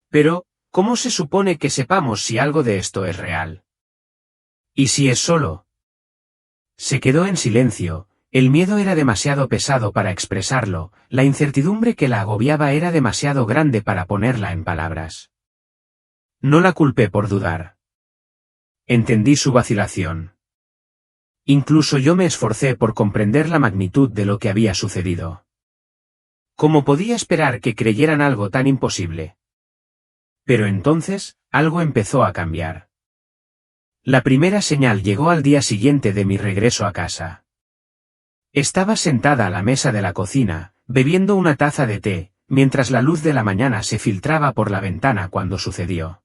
Pero, ¿cómo se supone que sepamos si algo de esto es real? ¿Y si es solo? Se quedó en silencio, el miedo era demasiado pesado para expresarlo, la incertidumbre que la agobiaba era demasiado grande para ponerla en palabras. No la culpé por dudar. Entendí su vacilación. Incluso yo me esforcé por comprender la magnitud de lo que había sucedido. ¿Cómo podía esperar que creyeran algo tan imposible? Pero entonces, algo empezó a cambiar. La primera señal llegó al día siguiente de mi regreso a casa. Estaba sentada a la mesa de la cocina, bebiendo una taza de té, mientras la luz de la mañana se filtraba por la ventana cuando sucedió.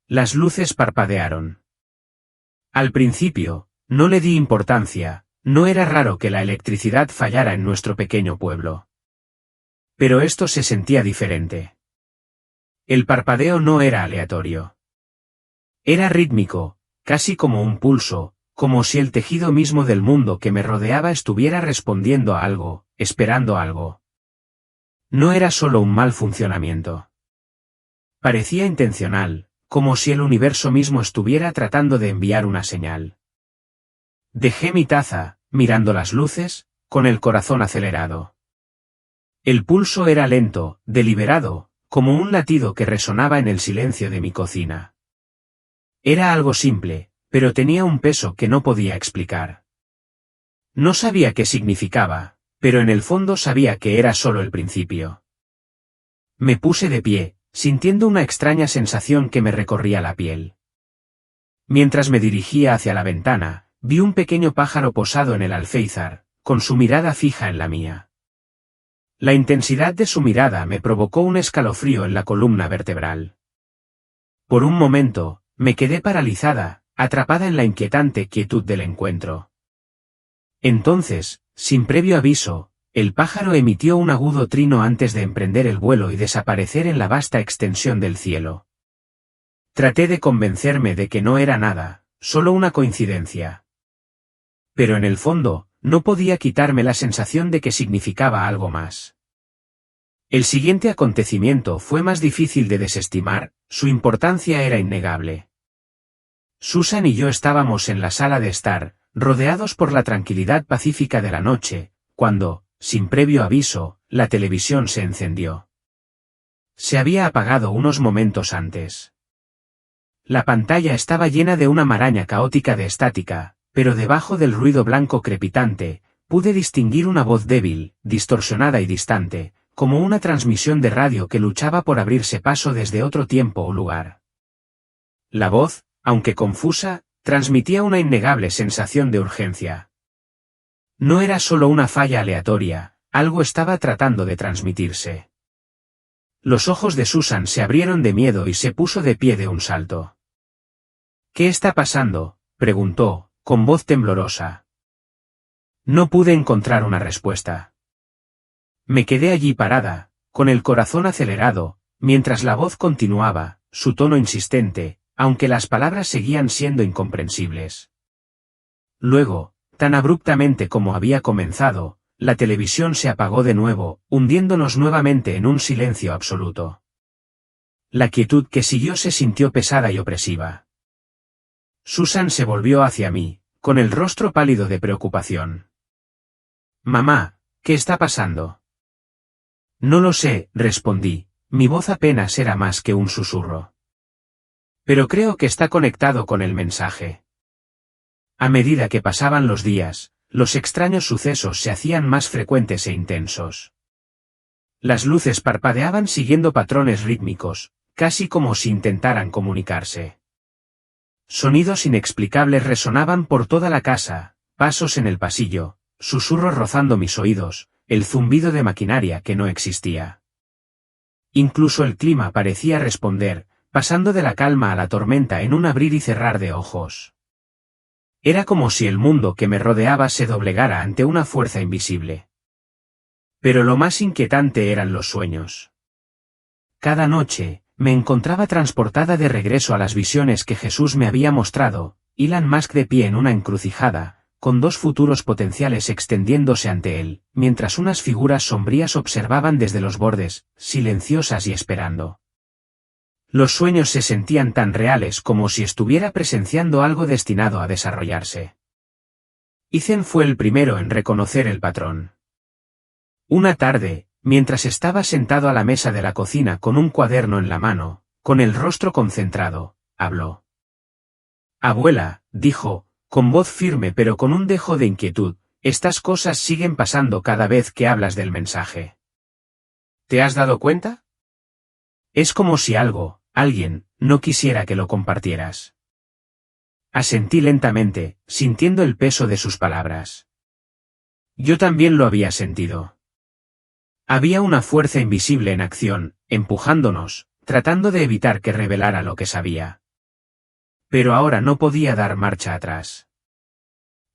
Las luces parpadearon. Al principio, no le di importancia, no era raro que la electricidad fallara en nuestro pequeño pueblo. Pero esto se sentía diferente. El parpadeo no era aleatorio. Era rítmico, casi como un pulso, como si el tejido mismo del mundo que me rodeaba estuviera respondiendo a algo, esperando algo. No era solo un mal funcionamiento. Parecía intencional, como si el universo mismo estuviera tratando de enviar una señal. Dejé mi taza, mirando las luces, con el corazón acelerado. El pulso era lento, deliberado, como un latido que resonaba en el silencio de mi cocina. Era algo simple, pero tenía un peso que no podía explicar. No sabía qué significaba, pero en el fondo sabía que era solo el principio. Me puse de pie, sintiendo una extraña sensación que me recorría la piel. Mientras me dirigía hacia la ventana, vi un pequeño pájaro posado en el alféizar, con su mirada fija en la mía. La intensidad de su mirada me provocó un escalofrío en la columna vertebral. Por un momento, me quedé paralizada, atrapada en la inquietante quietud del encuentro. Entonces, sin previo aviso, el pájaro emitió un agudo trino antes de emprender el vuelo y desaparecer en la vasta extensión del cielo. Traté de convencerme de que no era nada, solo una coincidencia. Pero en el fondo, no podía quitarme la sensación de que significaba algo más. El siguiente acontecimiento fue más difícil de desestimar, su importancia era innegable. Susan y yo estábamos en la sala de estar, rodeados por la tranquilidad pacífica de la noche, cuando, sin previo aviso, la televisión se encendió. Se había apagado unos momentos antes. La pantalla estaba llena de una maraña caótica de estática, pero debajo del ruido blanco crepitante, pude distinguir una voz débil, distorsionada y distante, como una transmisión de radio que luchaba por abrirse paso desde otro tiempo o lugar. La voz, aunque confusa, transmitía una innegable sensación de urgencia. No era solo una falla aleatoria, algo estaba tratando de transmitirse. Los ojos de Susan se abrieron de miedo y se puso de pie de un salto. «¿Qué está pasando?», preguntó, con voz temblorosa. No pude encontrar una respuesta. Me quedé allí parada, con el corazón acelerado, mientras la voz continuaba, su tono insistente, aunque las palabras seguían siendo incomprensibles. Luego, tan abruptamente como había comenzado, la televisión se apagó de nuevo, hundiéndonos nuevamente en un silencio absoluto. La quietud que siguió se sintió pesada y opresiva. Susan se volvió hacia mí, con el rostro pálido de preocupación. «Mamá, ¿qué está pasando?». «No lo sé», respondí, mi voz apenas era más que un susurro. «Pero creo que está conectado con el mensaje». A medida que pasaban los días, los extraños sucesos se hacían más frecuentes e intensos. Las luces parpadeaban siguiendo patrones rítmicos, casi como si intentaran comunicarse. Sonidos inexplicables resonaban por toda la casa, pasos en el pasillo, susurros rozando mis oídos, el zumbido de maquinaria que no existía. Incluso el clima parecía responder, pasando de la calma a la tormenta en un abrir y cerrar de ojos. Era como si el mundo que me rodeaba se doblegara ante una fuerza invisible. Pero lo más inquietante eran los sueños. Cada noche, me encontraba transportada de regreso a las visiones que Jesús me había mostrado, Elon Musk de pie en una encrucijada, con dos futuros potenciales extendiéndose ante él, mientras unas figuras sombrías observaban desde los bordes, silenciosas y esperando. Los sueños se sentían tan reales como si estuviera presenciando algo destinado a desarrollarse. Ethan fue el primero en reconocer el patrón. Una tarde, mientras estaba sentado a la mesa de la cocina con un cuaderno en la mano, con el rostro concentrado, habló. «Abuela», dijo, con voz firme pero con un dejo de inquietud, «estas cosas siguen pasando cada vez que hablas del mensaje». «¿Te has dado cuenta? Es como si alguien, no quisiera que lo compartieras». Asentí lentamente, sintiendo el peso de sus palabras. Yo también lo había sentido. Había una fuerza invisible en acción, empujándonos, tratando de evitar que revelara lo que sabía. Pero ahora no podía dar marcha atrás.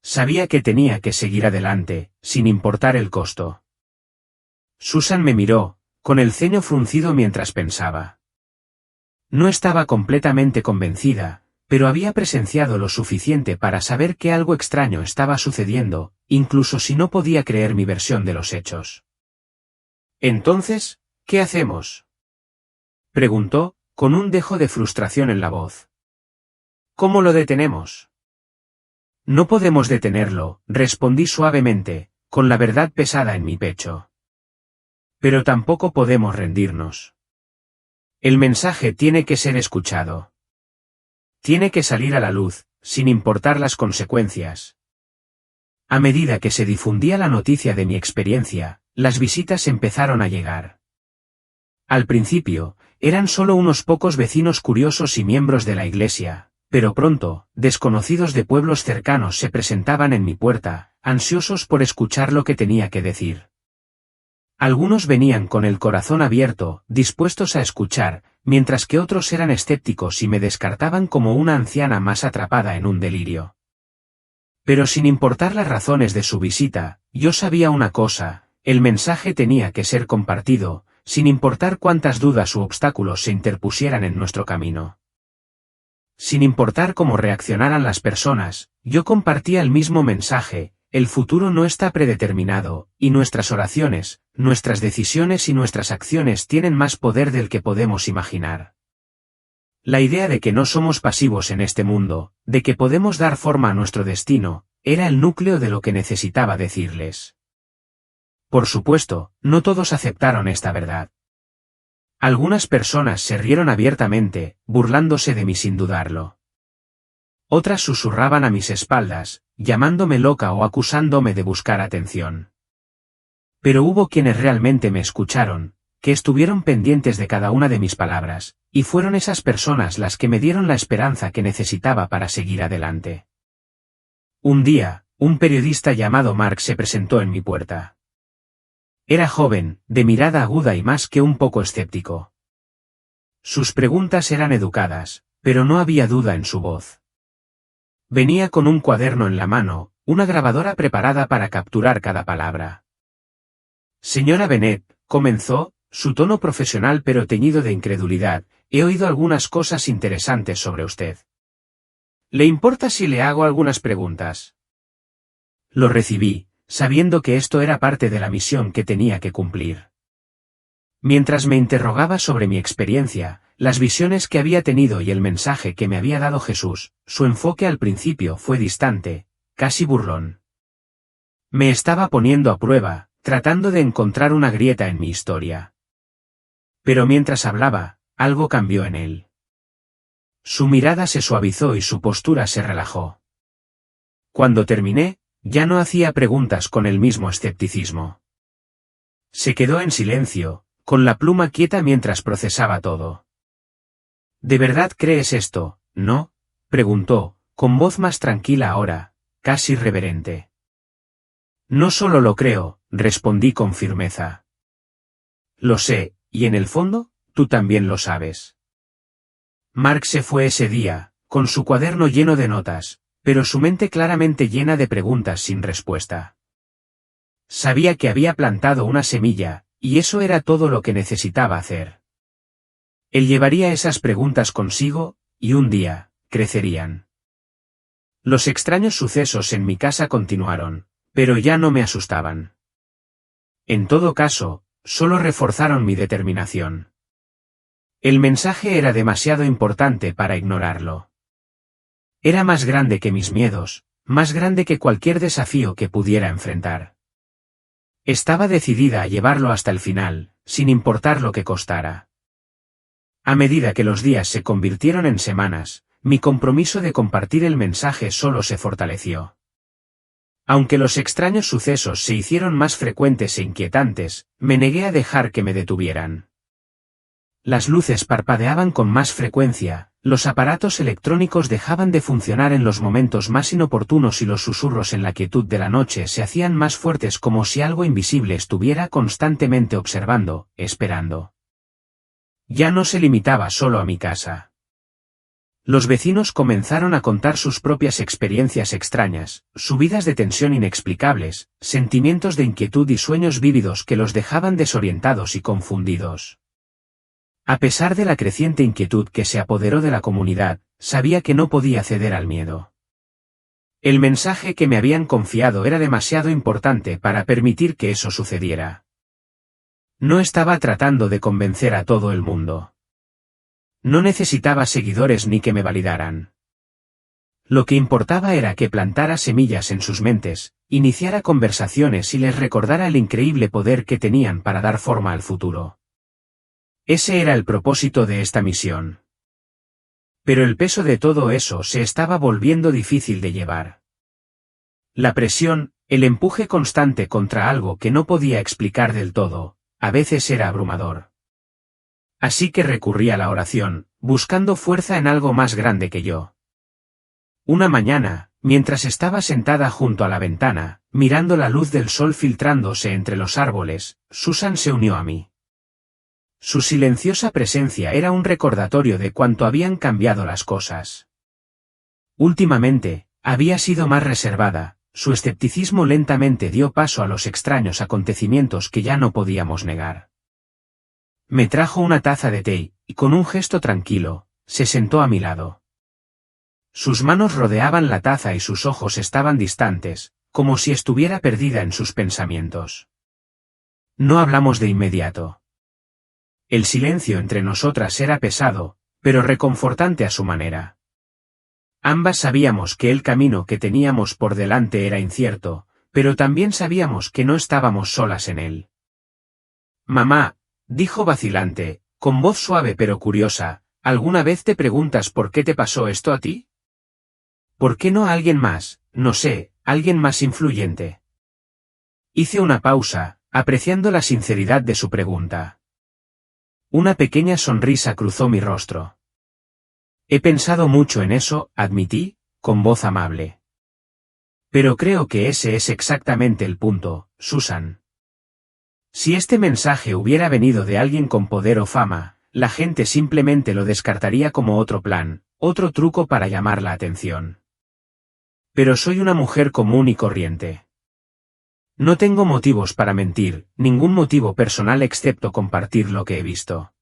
Sabía que tenía que seguir adelante, sin importar el costo. Susan me miró, con el ceño fruncido mientras pensaba. No estaba completamente convencida, pero había presenciado lo suficiente para saber que algo extraño estaba sucediendo, incluso si no podía creer mi versión de los hechos. «Entonces, ¿qué hacemos?», preguntó, con un dejo de frustración en la voz. «¿Cómo lo detenemos?». «No podemos detenerlo», respondí suavemente, con la verdad pesada en mi pecho. «Pero tampoco podemos rendirnos. El mensaje tiene que ser escuchado. Tiene que salir a la luz, sin importar las consecuencias». A medida que se difundía la noticia de mi experiencia, las visitas empezaron a llegar. Al principio, eran solo unos pocos vecinos curiosos y miembros de la iglesia, pero pronto, desconocidos de pueblos cercanos se presentaban en mi puerta, ansiosos por escuchar lo que tenía que decir. Algunos venían con el corazón abierto, dispuestos a escuchar, mientras que otros eran escépticos y me descartaban como una anciana más atrapada en un delirio. Pero sin importar las razones de su visita, yo sabía una cosa: el mensaje tenía que ser compartido, sin importar cuántas dudas u obstáculos se interpusieran en nuestro camino. Sin importar cómo reaccionaran las personas, yo compartía el mismo mensaje: el futuro no está predeterminado, y nuestras oraciones, nuestras decisiones y nuestras acciones tienen más poder del que podemos imaginar. La idea de que no somos pasivos en este mundo, de que podemos dar forma a nuestro destino, era el núcleo de lo que necesitaba decirles. Por supuesto, no todos aceptaron esta verdad. Algunas personas se rieron abiertamente, burlándose de mí sin dudarlo. Otras susurraban a mis espaldas, llamándome loca o acusándome de buscar atención. Pero hubo quienes realmente me escucharon, que estuvieron pendientes de cada una de mis palabras, y fueron esas personas las que me dieron la esperanza que necesitaba para seguir adelante. Un día, un periodista llamado Mark se presentó en mi puerta. Era joven, de mirada aguda y más que un poco escéptico. Sus preguntas eran educadas, pero no había duda en su voz. Venía con un cuaderno en la mano, una grabadora preparada para capturar cada palabra. Señora Bennett, comenzó, su tono profesional pero teñido de incredulidad, he oído algunas cosas interesantes sobre usted. ¿Le importa si le hago algunas preguntas? Lo recibí, sabiendo que esto era parte de la misión que tenía que cumplir. Mientras me interrogaba sobre mi experiencia, las visiones que había tenido y el mensaje que me había dado Jesús, su enfoque al principio fue distante, casi burlón. Me estaba poniendo a prueba, tratando de encontrar una grieta en mi historia. Pero mientras hablaba, algo cambió en él. Su mirada se suavizó y su postura se relajó. Cuando terminé, ya no hacía preguntas con el mismo escepticismo. Se quedó en silencio, con la pluma quieta mientras procesaba todo. ¿De verdad crees esto, no? Preguntó, con voz más tranquila ahora, casi reverente. No solo lo creo, respondí con firmeza. Lo sé, y en el fondo, tú también lo sabes. Mark se fue ese día, con su cuaderno lleno de notas, pero su mente claramente llena de preguntas sin respuesta. Sabía que había plantado una semilla, y eso era todo lo que necesitaba hacer. Él llevaría esas preguntas consigo, y un día, crecerían. Los extraños sucesos en mi casa continuaron, pero ya no me asustaban. En todo caso, solo reforzaron mi determinación. El mensaje era demasiado importante para ignorarlo. Era más grande que mis miedos, más grande que cualquier desafío que pudiera enfrentar. Estaba decidida a llevarlo hasta el final, sin importar lo que costara. A medida que los días se convirtieron en semanas, mi compromiso de compartir el mensaje solo se fortaleció. Aunque los extraños sucesos se hicieron más frecuentes e inquietantes, me negué a dejar que me detuvieran. Las luces parpadeaban con más frecuencia, los aparatos electrónicos dejaban de funcionar en los momentos más inoportunos y los susurros en la quietud de la noche se hacían más fuertes como si algo invisible estuviera constantemente observando, esperando. Ya no se limitaba solo a mi casa. Los vecinos comenzaron a contar sus propias experiencias extrañas, subidas de tensión inexplicables, sentimientos de inquietud y sueños vívidos que los dejaban desorientados y confundidos. A pesar de la creciente inquietud que se apoderó de la comunidad, sabía que no podía ceder al miedo. El mensaje que me habían confiado era demasiado importante para permitir que eso sucediera. No estaba tratando de convencer a todo el mundo. No necesitaba seguidores ni que me validaran. Lo que importaba era que plantara semillas en sus mentes, iniciara conversaciones y les recordara el increíble poder que tenían para dar forma al futuro. Ese era el propósito de esta misión. Pero el peso de todo eso se estaba volviendo difícil de llevar. La presión, el empuje constante contra algo que no podía explicar del todo, a veces era abrumador. Así que recurrí a la oración, buscando fuerza en algo más grande que yo. Una mañana, mientras estaba sentada junto a la ventana, mirando la luz del sol filtrándose entre los árboles, Susan se unió a mí. Su silenciosa presencia era un recordatorio de cuánto habían cambiado las cosas. Últimamente, había sido más reservada, su escepticismo lentamente dio paso a los extraños acontecimientos que ya no podíamos negar. Me trajo una taza de té, y con un gesto tranquilo, se sentó a mi lado. Sus manos rodeaban la taza y sus ojos estaban distantes, como si estuviera perdida en sus pensamientos. No hablamos de inmediato. El silencio entre nosotras era pesado, pero reconfortante a su manera. Ambas sabíamos que el camino que teníamos por delante era incierto, pero también sabíamos que no estábamos solas en él. Mamá, dijo vacilante, con voz suave pero curiosa, ¿alguna vez te preguntas por qué te pasó esto a ti? ¿Por qué no a alguien más, no sé, alguien más influyente? Hice una pausa, apreciando la sinceridad de su pregunta. Una pequeña sonrisa cruzó mi rostro. He pensado mucho en eso, admití, con voz amable. Pero creo que ese es exactamente el punto, Susan. Si este mensaje hubiera venido de alguien con poder o fama, la gente simplemente lo descartaría como otro plan, otro truco para llamar la atención. Pero soy una mujer común y corriente. No tengo motivos para mentir, ningún motivo personal excepto compartir lo que he visto.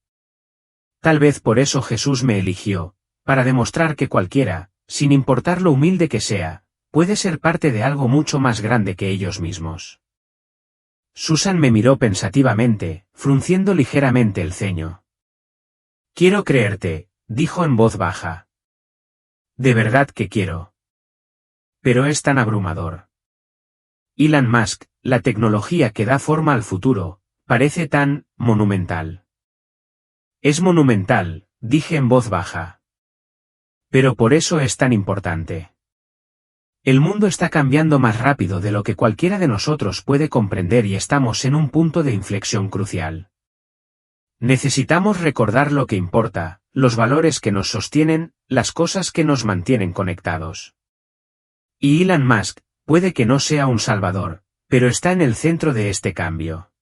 Tal vez por eso Jesús me eligió, para demostrar que cualquiera, sin importar lo humilde que sea, puede ser parte de algo mucho más grande que ellos mismos. Susan me miró pensativamente, frunciendo ligeramente el ceño. Quiero creerte, dijo en voz baja. De verdad que quiero. Pero es tan abrumador. Elon Musk, la tecnología que da forma al futuro, parece tan monumental. Es monumental, dije en voz baja. Pero por eso es tan importante. El mundo está cambiando más rápido de lo que cualquiera de nosotros puede comprender y estamos en un punto de inflexión crucial. Necesitamos recordar lo que importa, los valores que nos sostienen, las cosas que nos mantienen conectados. Y Elon Musk, puede que no sea un salvador, pero está en el centro de este cambio.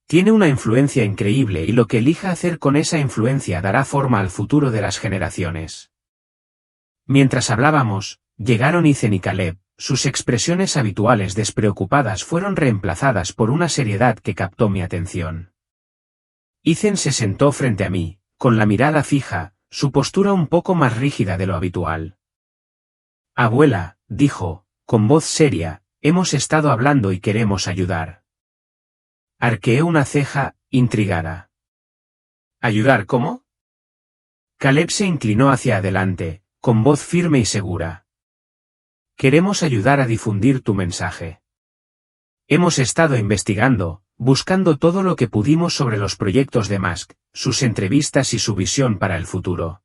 Tiene una influencia increíble y lo que elija hacer con esa influencia dará forma al futuro de las generaciones. Mientras hablábamos, llegaron Ethan y Caleb, sus expresiones habituales despreocupadas fueron reemplazadas por una seriedad que captó mi atención. Ethan se sentó frente a mí, con la mirada fija, su postura un poco más rígida de lo habitual. Abuela, dijo, con voz seria, hemos estado hablando y queremos ayudar. Arqueé una ceja, intrigada. ¿Ayudar cómo? Caleb se inclinó hacia adelante, con voz firme y segura. Queremos ayudar a difundir tu mensaje. Hemos estado investigando, buscando todo lo que pudimos sobre los proyectos de Musk, sus entrevistas y su visión para el futuro.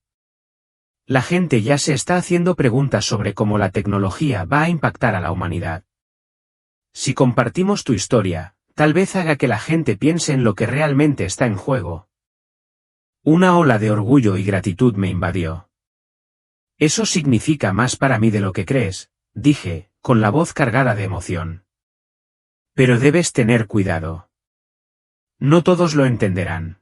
La gente ya se está haciendo preguntas sobre cómo la tecnología va a impactar a la humanidad. Si compartimos tu historia, tal vez haga que la gente piense en lo que realmente está en juego. Una ola de orgullo y gratitud me invadió. Eso significa más para mí de lo que crees, dije, con la voz cargada de emoción. Pero debes tener cuidado. No todos lo entenderán.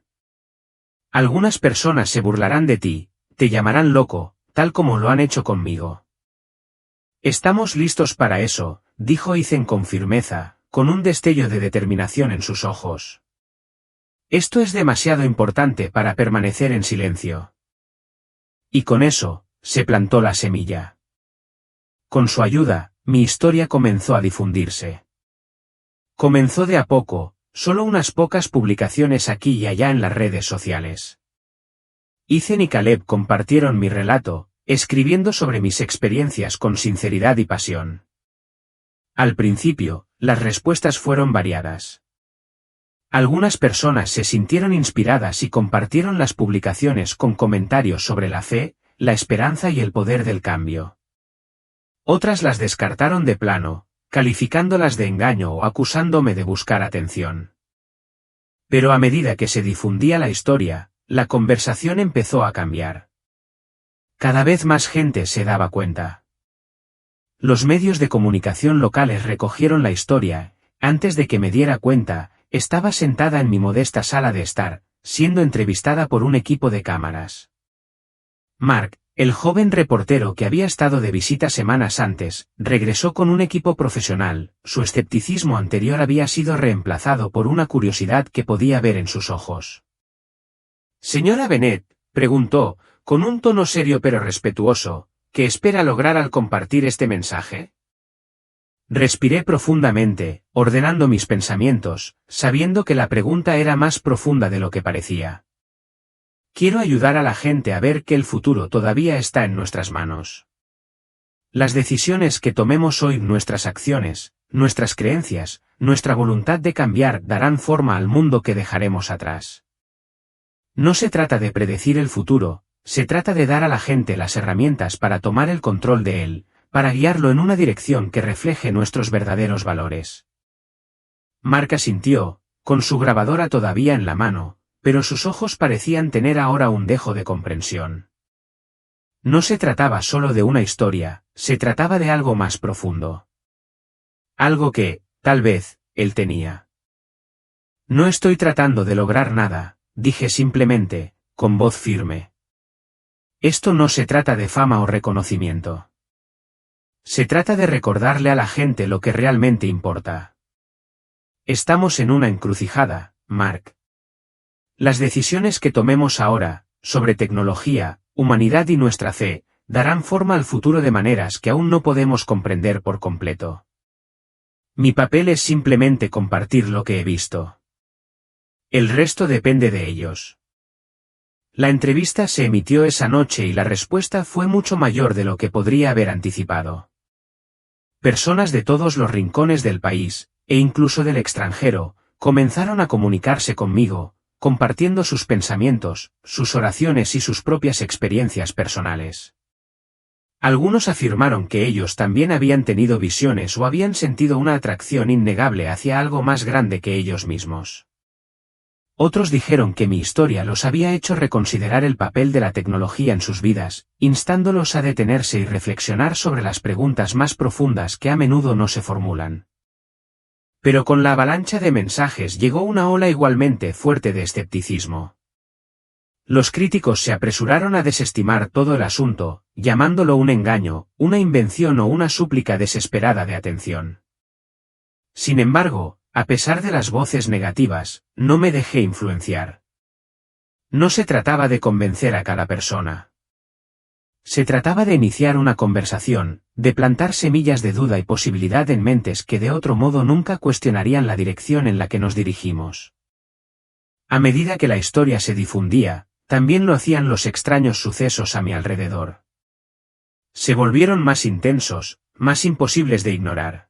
Algunas personas se burlarán de ti, te llamarán loco, tal como lo han hecho conmigo. Estamos listos para eso, dijo Ethan con firmeza, con un destello de determinación en sus ojos. Esto es demasiado importante para permanecer en silencio. Y con eso, se plantó la semilla. Con su ayuda, mi historia comenzó a difundirse. Comenzó de a poco, solo unas pocas publicaciones aquí y allá en las redes sociales. Ethan y Caleb compartieron mi relato, escribiendo sobre mis experiencias con sinceridad y pasión. Al principio, las respuestas fueron variadas. Algunas personas se sintieron inspiradas y compartieron las publicaciones con comentarios sobre la fe, la esperanza y el poder del cambio. Otras las descartaron de plano, calificándolas de engaño o acusándome de buscar atención. Pero a medida que se difundía la historia, la conversación empezó a cambiar. Cada vez más gente se daba cuenta. Los medios de comunicación locales recogieron la historia. Antes de que me diera cuenta, estaba sentada en mi modesta sala de estar, siendo entrevistada por un equipo de cámaras. Mark, el joven reportero que había estado de visita semanas antes, regresó con un equipo profesional. Su escepticismo anterior había sido reemplazado por una curiosidad que podía ver en sus ojos. Señora Bennett, preguntó, con un tono serio pero respetuoso, ¿qué espera lograr al compartir este mensaje? Respiré profundamente, ordenando mis pensamientos, sabiendo que la pregunta era más profunda de lo que parecía. Quiero ayudar a la gente a ver que el futuro todavía está en nuestras manos. Las decisiones que tomemos hoy, nuestras acciones, nuestras creencias, nuestra voluntad de cambiar darán forma al mundo que dejaremos atrás. No se trata de predecir el futuro, se trata de dar a la gente las herramientas para tomar el control de él, para guiarlo en una dirección que refleje nuestros verdaderos valores. Mark asintió, con su grabadora todavía en la mano, pero sus ojos parecían tener ahora un dejo de comprensión. No se trataba solo de una historia, se trataba de algo más profundo. Algo que, tal vez, él tenía. No estoy tratando de lograr nada, dije simplemente, con voz firme. Esto no se trata de fama o reconocimiento. Se trata de recordarle a la gente lo que realmente importa. Estamos en una encrucijada, Mark. Las decisiones que tomemos ahora, sobre tecnología, humanidad y nuestra fe, darán forma al futuro de maneras que aún no podemos comprender por completo. Mi papel es simplemente compartir lo que he visto. El resto depende de ellos. La entrevista se emitió esa noche y la respuesta fue mucho mayor de lo que podría haber anticipado. Personas de todos los rincones del país, e incluso del extranjero, comenzaron a comunicarse conmigo, compartiendo sus pensamientos, sus oraciones y sus propias experiencias personales. Algunos afirmaron que ellos también habían tenido visiones o habían sentido una atracción innegable hacia algo más grande que ellos mismos. Otros dijeron que mi historia los había hecho reconsiderar el papel de la tecnología en sus vidas, instándolos a detenerse y reflexionar sobre las preguntas más profundas que a menudo no se formulan. Pero con la avalancha de mensajes llegó una ola igualmente fuerte de escepticismo. Los críticos se apresuraron a desestimar todo el asunto, llamándolo un engaño, una invención o una súplica desesperada de atención. Sin embargo, a pesar de las voces negativas, no me dejé influenciar. No se trataba de convencer a cada persona. Se trataba de iniciar una conversación, de plantar semillas de duda y posibilidad en mentes que de otro modo nunca cuestionarían la dirección en la que nos dirigimos. A medida que la historia se difundía, también lo hacían los extraños sucesos a mi alrededor. Se volvieron más intensos, más imposibles de ignorar.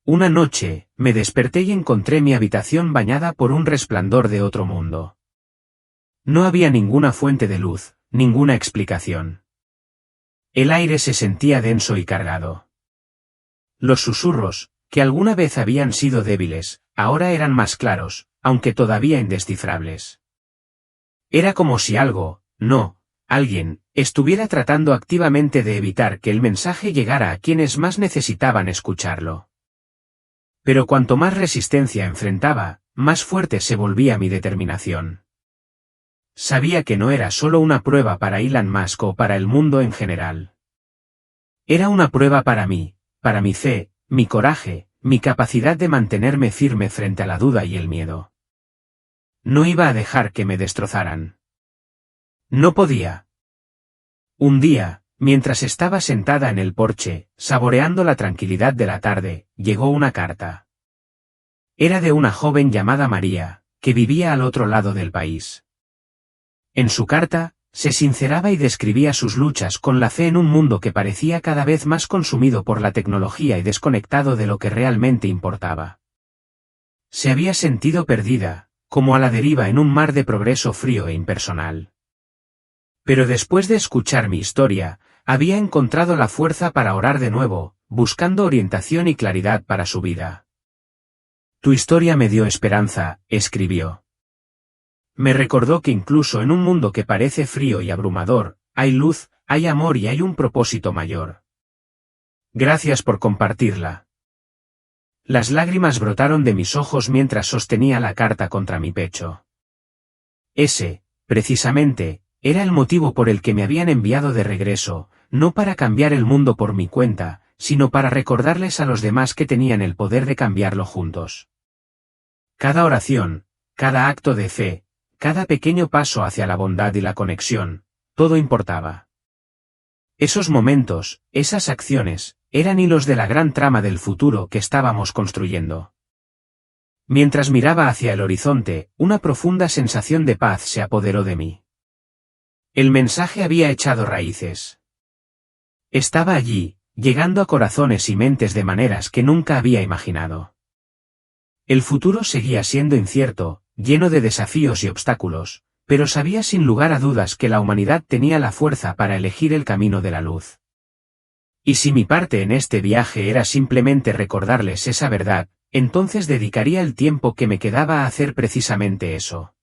Una noche, me desperté y encontré mi habitación bañada por un resplandor de otro mundo. No había ninguna fuente de luz, ninguna explicación. El aire se sentía denso y cargado. Los susurros, que alguna vez habían sido débiles, ahora eran más claros, aunque todavía indescifrables. Era como si algo, alguien, estuviera tratando activamente de evitar que el mensaje llegara a quienes más necesitaban escucharlo. Pero cuanto más resistencia enfrentaba, más fuerte se volvía mi determinación. Sabía que no era solo una prueba para Elon Musk o para el mundo en general. Era una prueba para mí, para mi fe, mi coraje, mi capacidad de mantenerme firme frente a la duda y el miedo. No iba a dejar que me destrozaran. No podía. Un día, mientras estaba sentada en el porche, saboreando la tranquilidad de la tarde, llegó una carta. Era de una joven llamada María, que vivía al otro lado del país. En su carta, se sinceraba y describía sus luchas con la fe en un mundo que parecía cada vez más consumido por la tecnología y desconectado de lo que realmente importaba. Se había sentido perdida, como a la deriva en un mar de progreso frío e impersonal. Pero después de escuchar mi historia, había encontrado la fuerza para orar de nuevo, buscando orientación y claridad para su vida. Tu historia me dio esperanza, escribió. Me recordó que incluso en un mundo que parece frío y abrumador, hay luz, hay amor y hay un propósito mayor. Gracias por compartirla. Las lágrimas brotaron de mis ojos mientras sostenía la carta contra mi pecho. Ese, precisamente, era el motivo por el que me habían enviado de regreso, no para cambiar el mundo por mi cuenta, sino para recordarles a los demás que tenían el poder de cambiarlo juntos. Cada oración, cada acto de fe, cada pequeño paso hacia la bondad y la conexión, todo importaba. Esos momentos, esas acciones, eran hilos de la gran trama del futuro que estábamos construyendo. Mientras miraba hacia el horizonte, una profunda sensación de paz se apoderó de mí. El mensaje había echado raíces. Estaba allí, llegando a corazones y mentes de maneras que nunca había imaginado. El futuro seguía siendo incierto, lleno de desafíos y obstáculos, pero sabía sin lugar a dudas que la humanidad tenía la fuerza para elegir el camino de la luz. Y si mi parte en este viaje era simplemente recordarles esa verdad, entonces dedicaría el tiempo que me quedaba a hacer precisamente eso.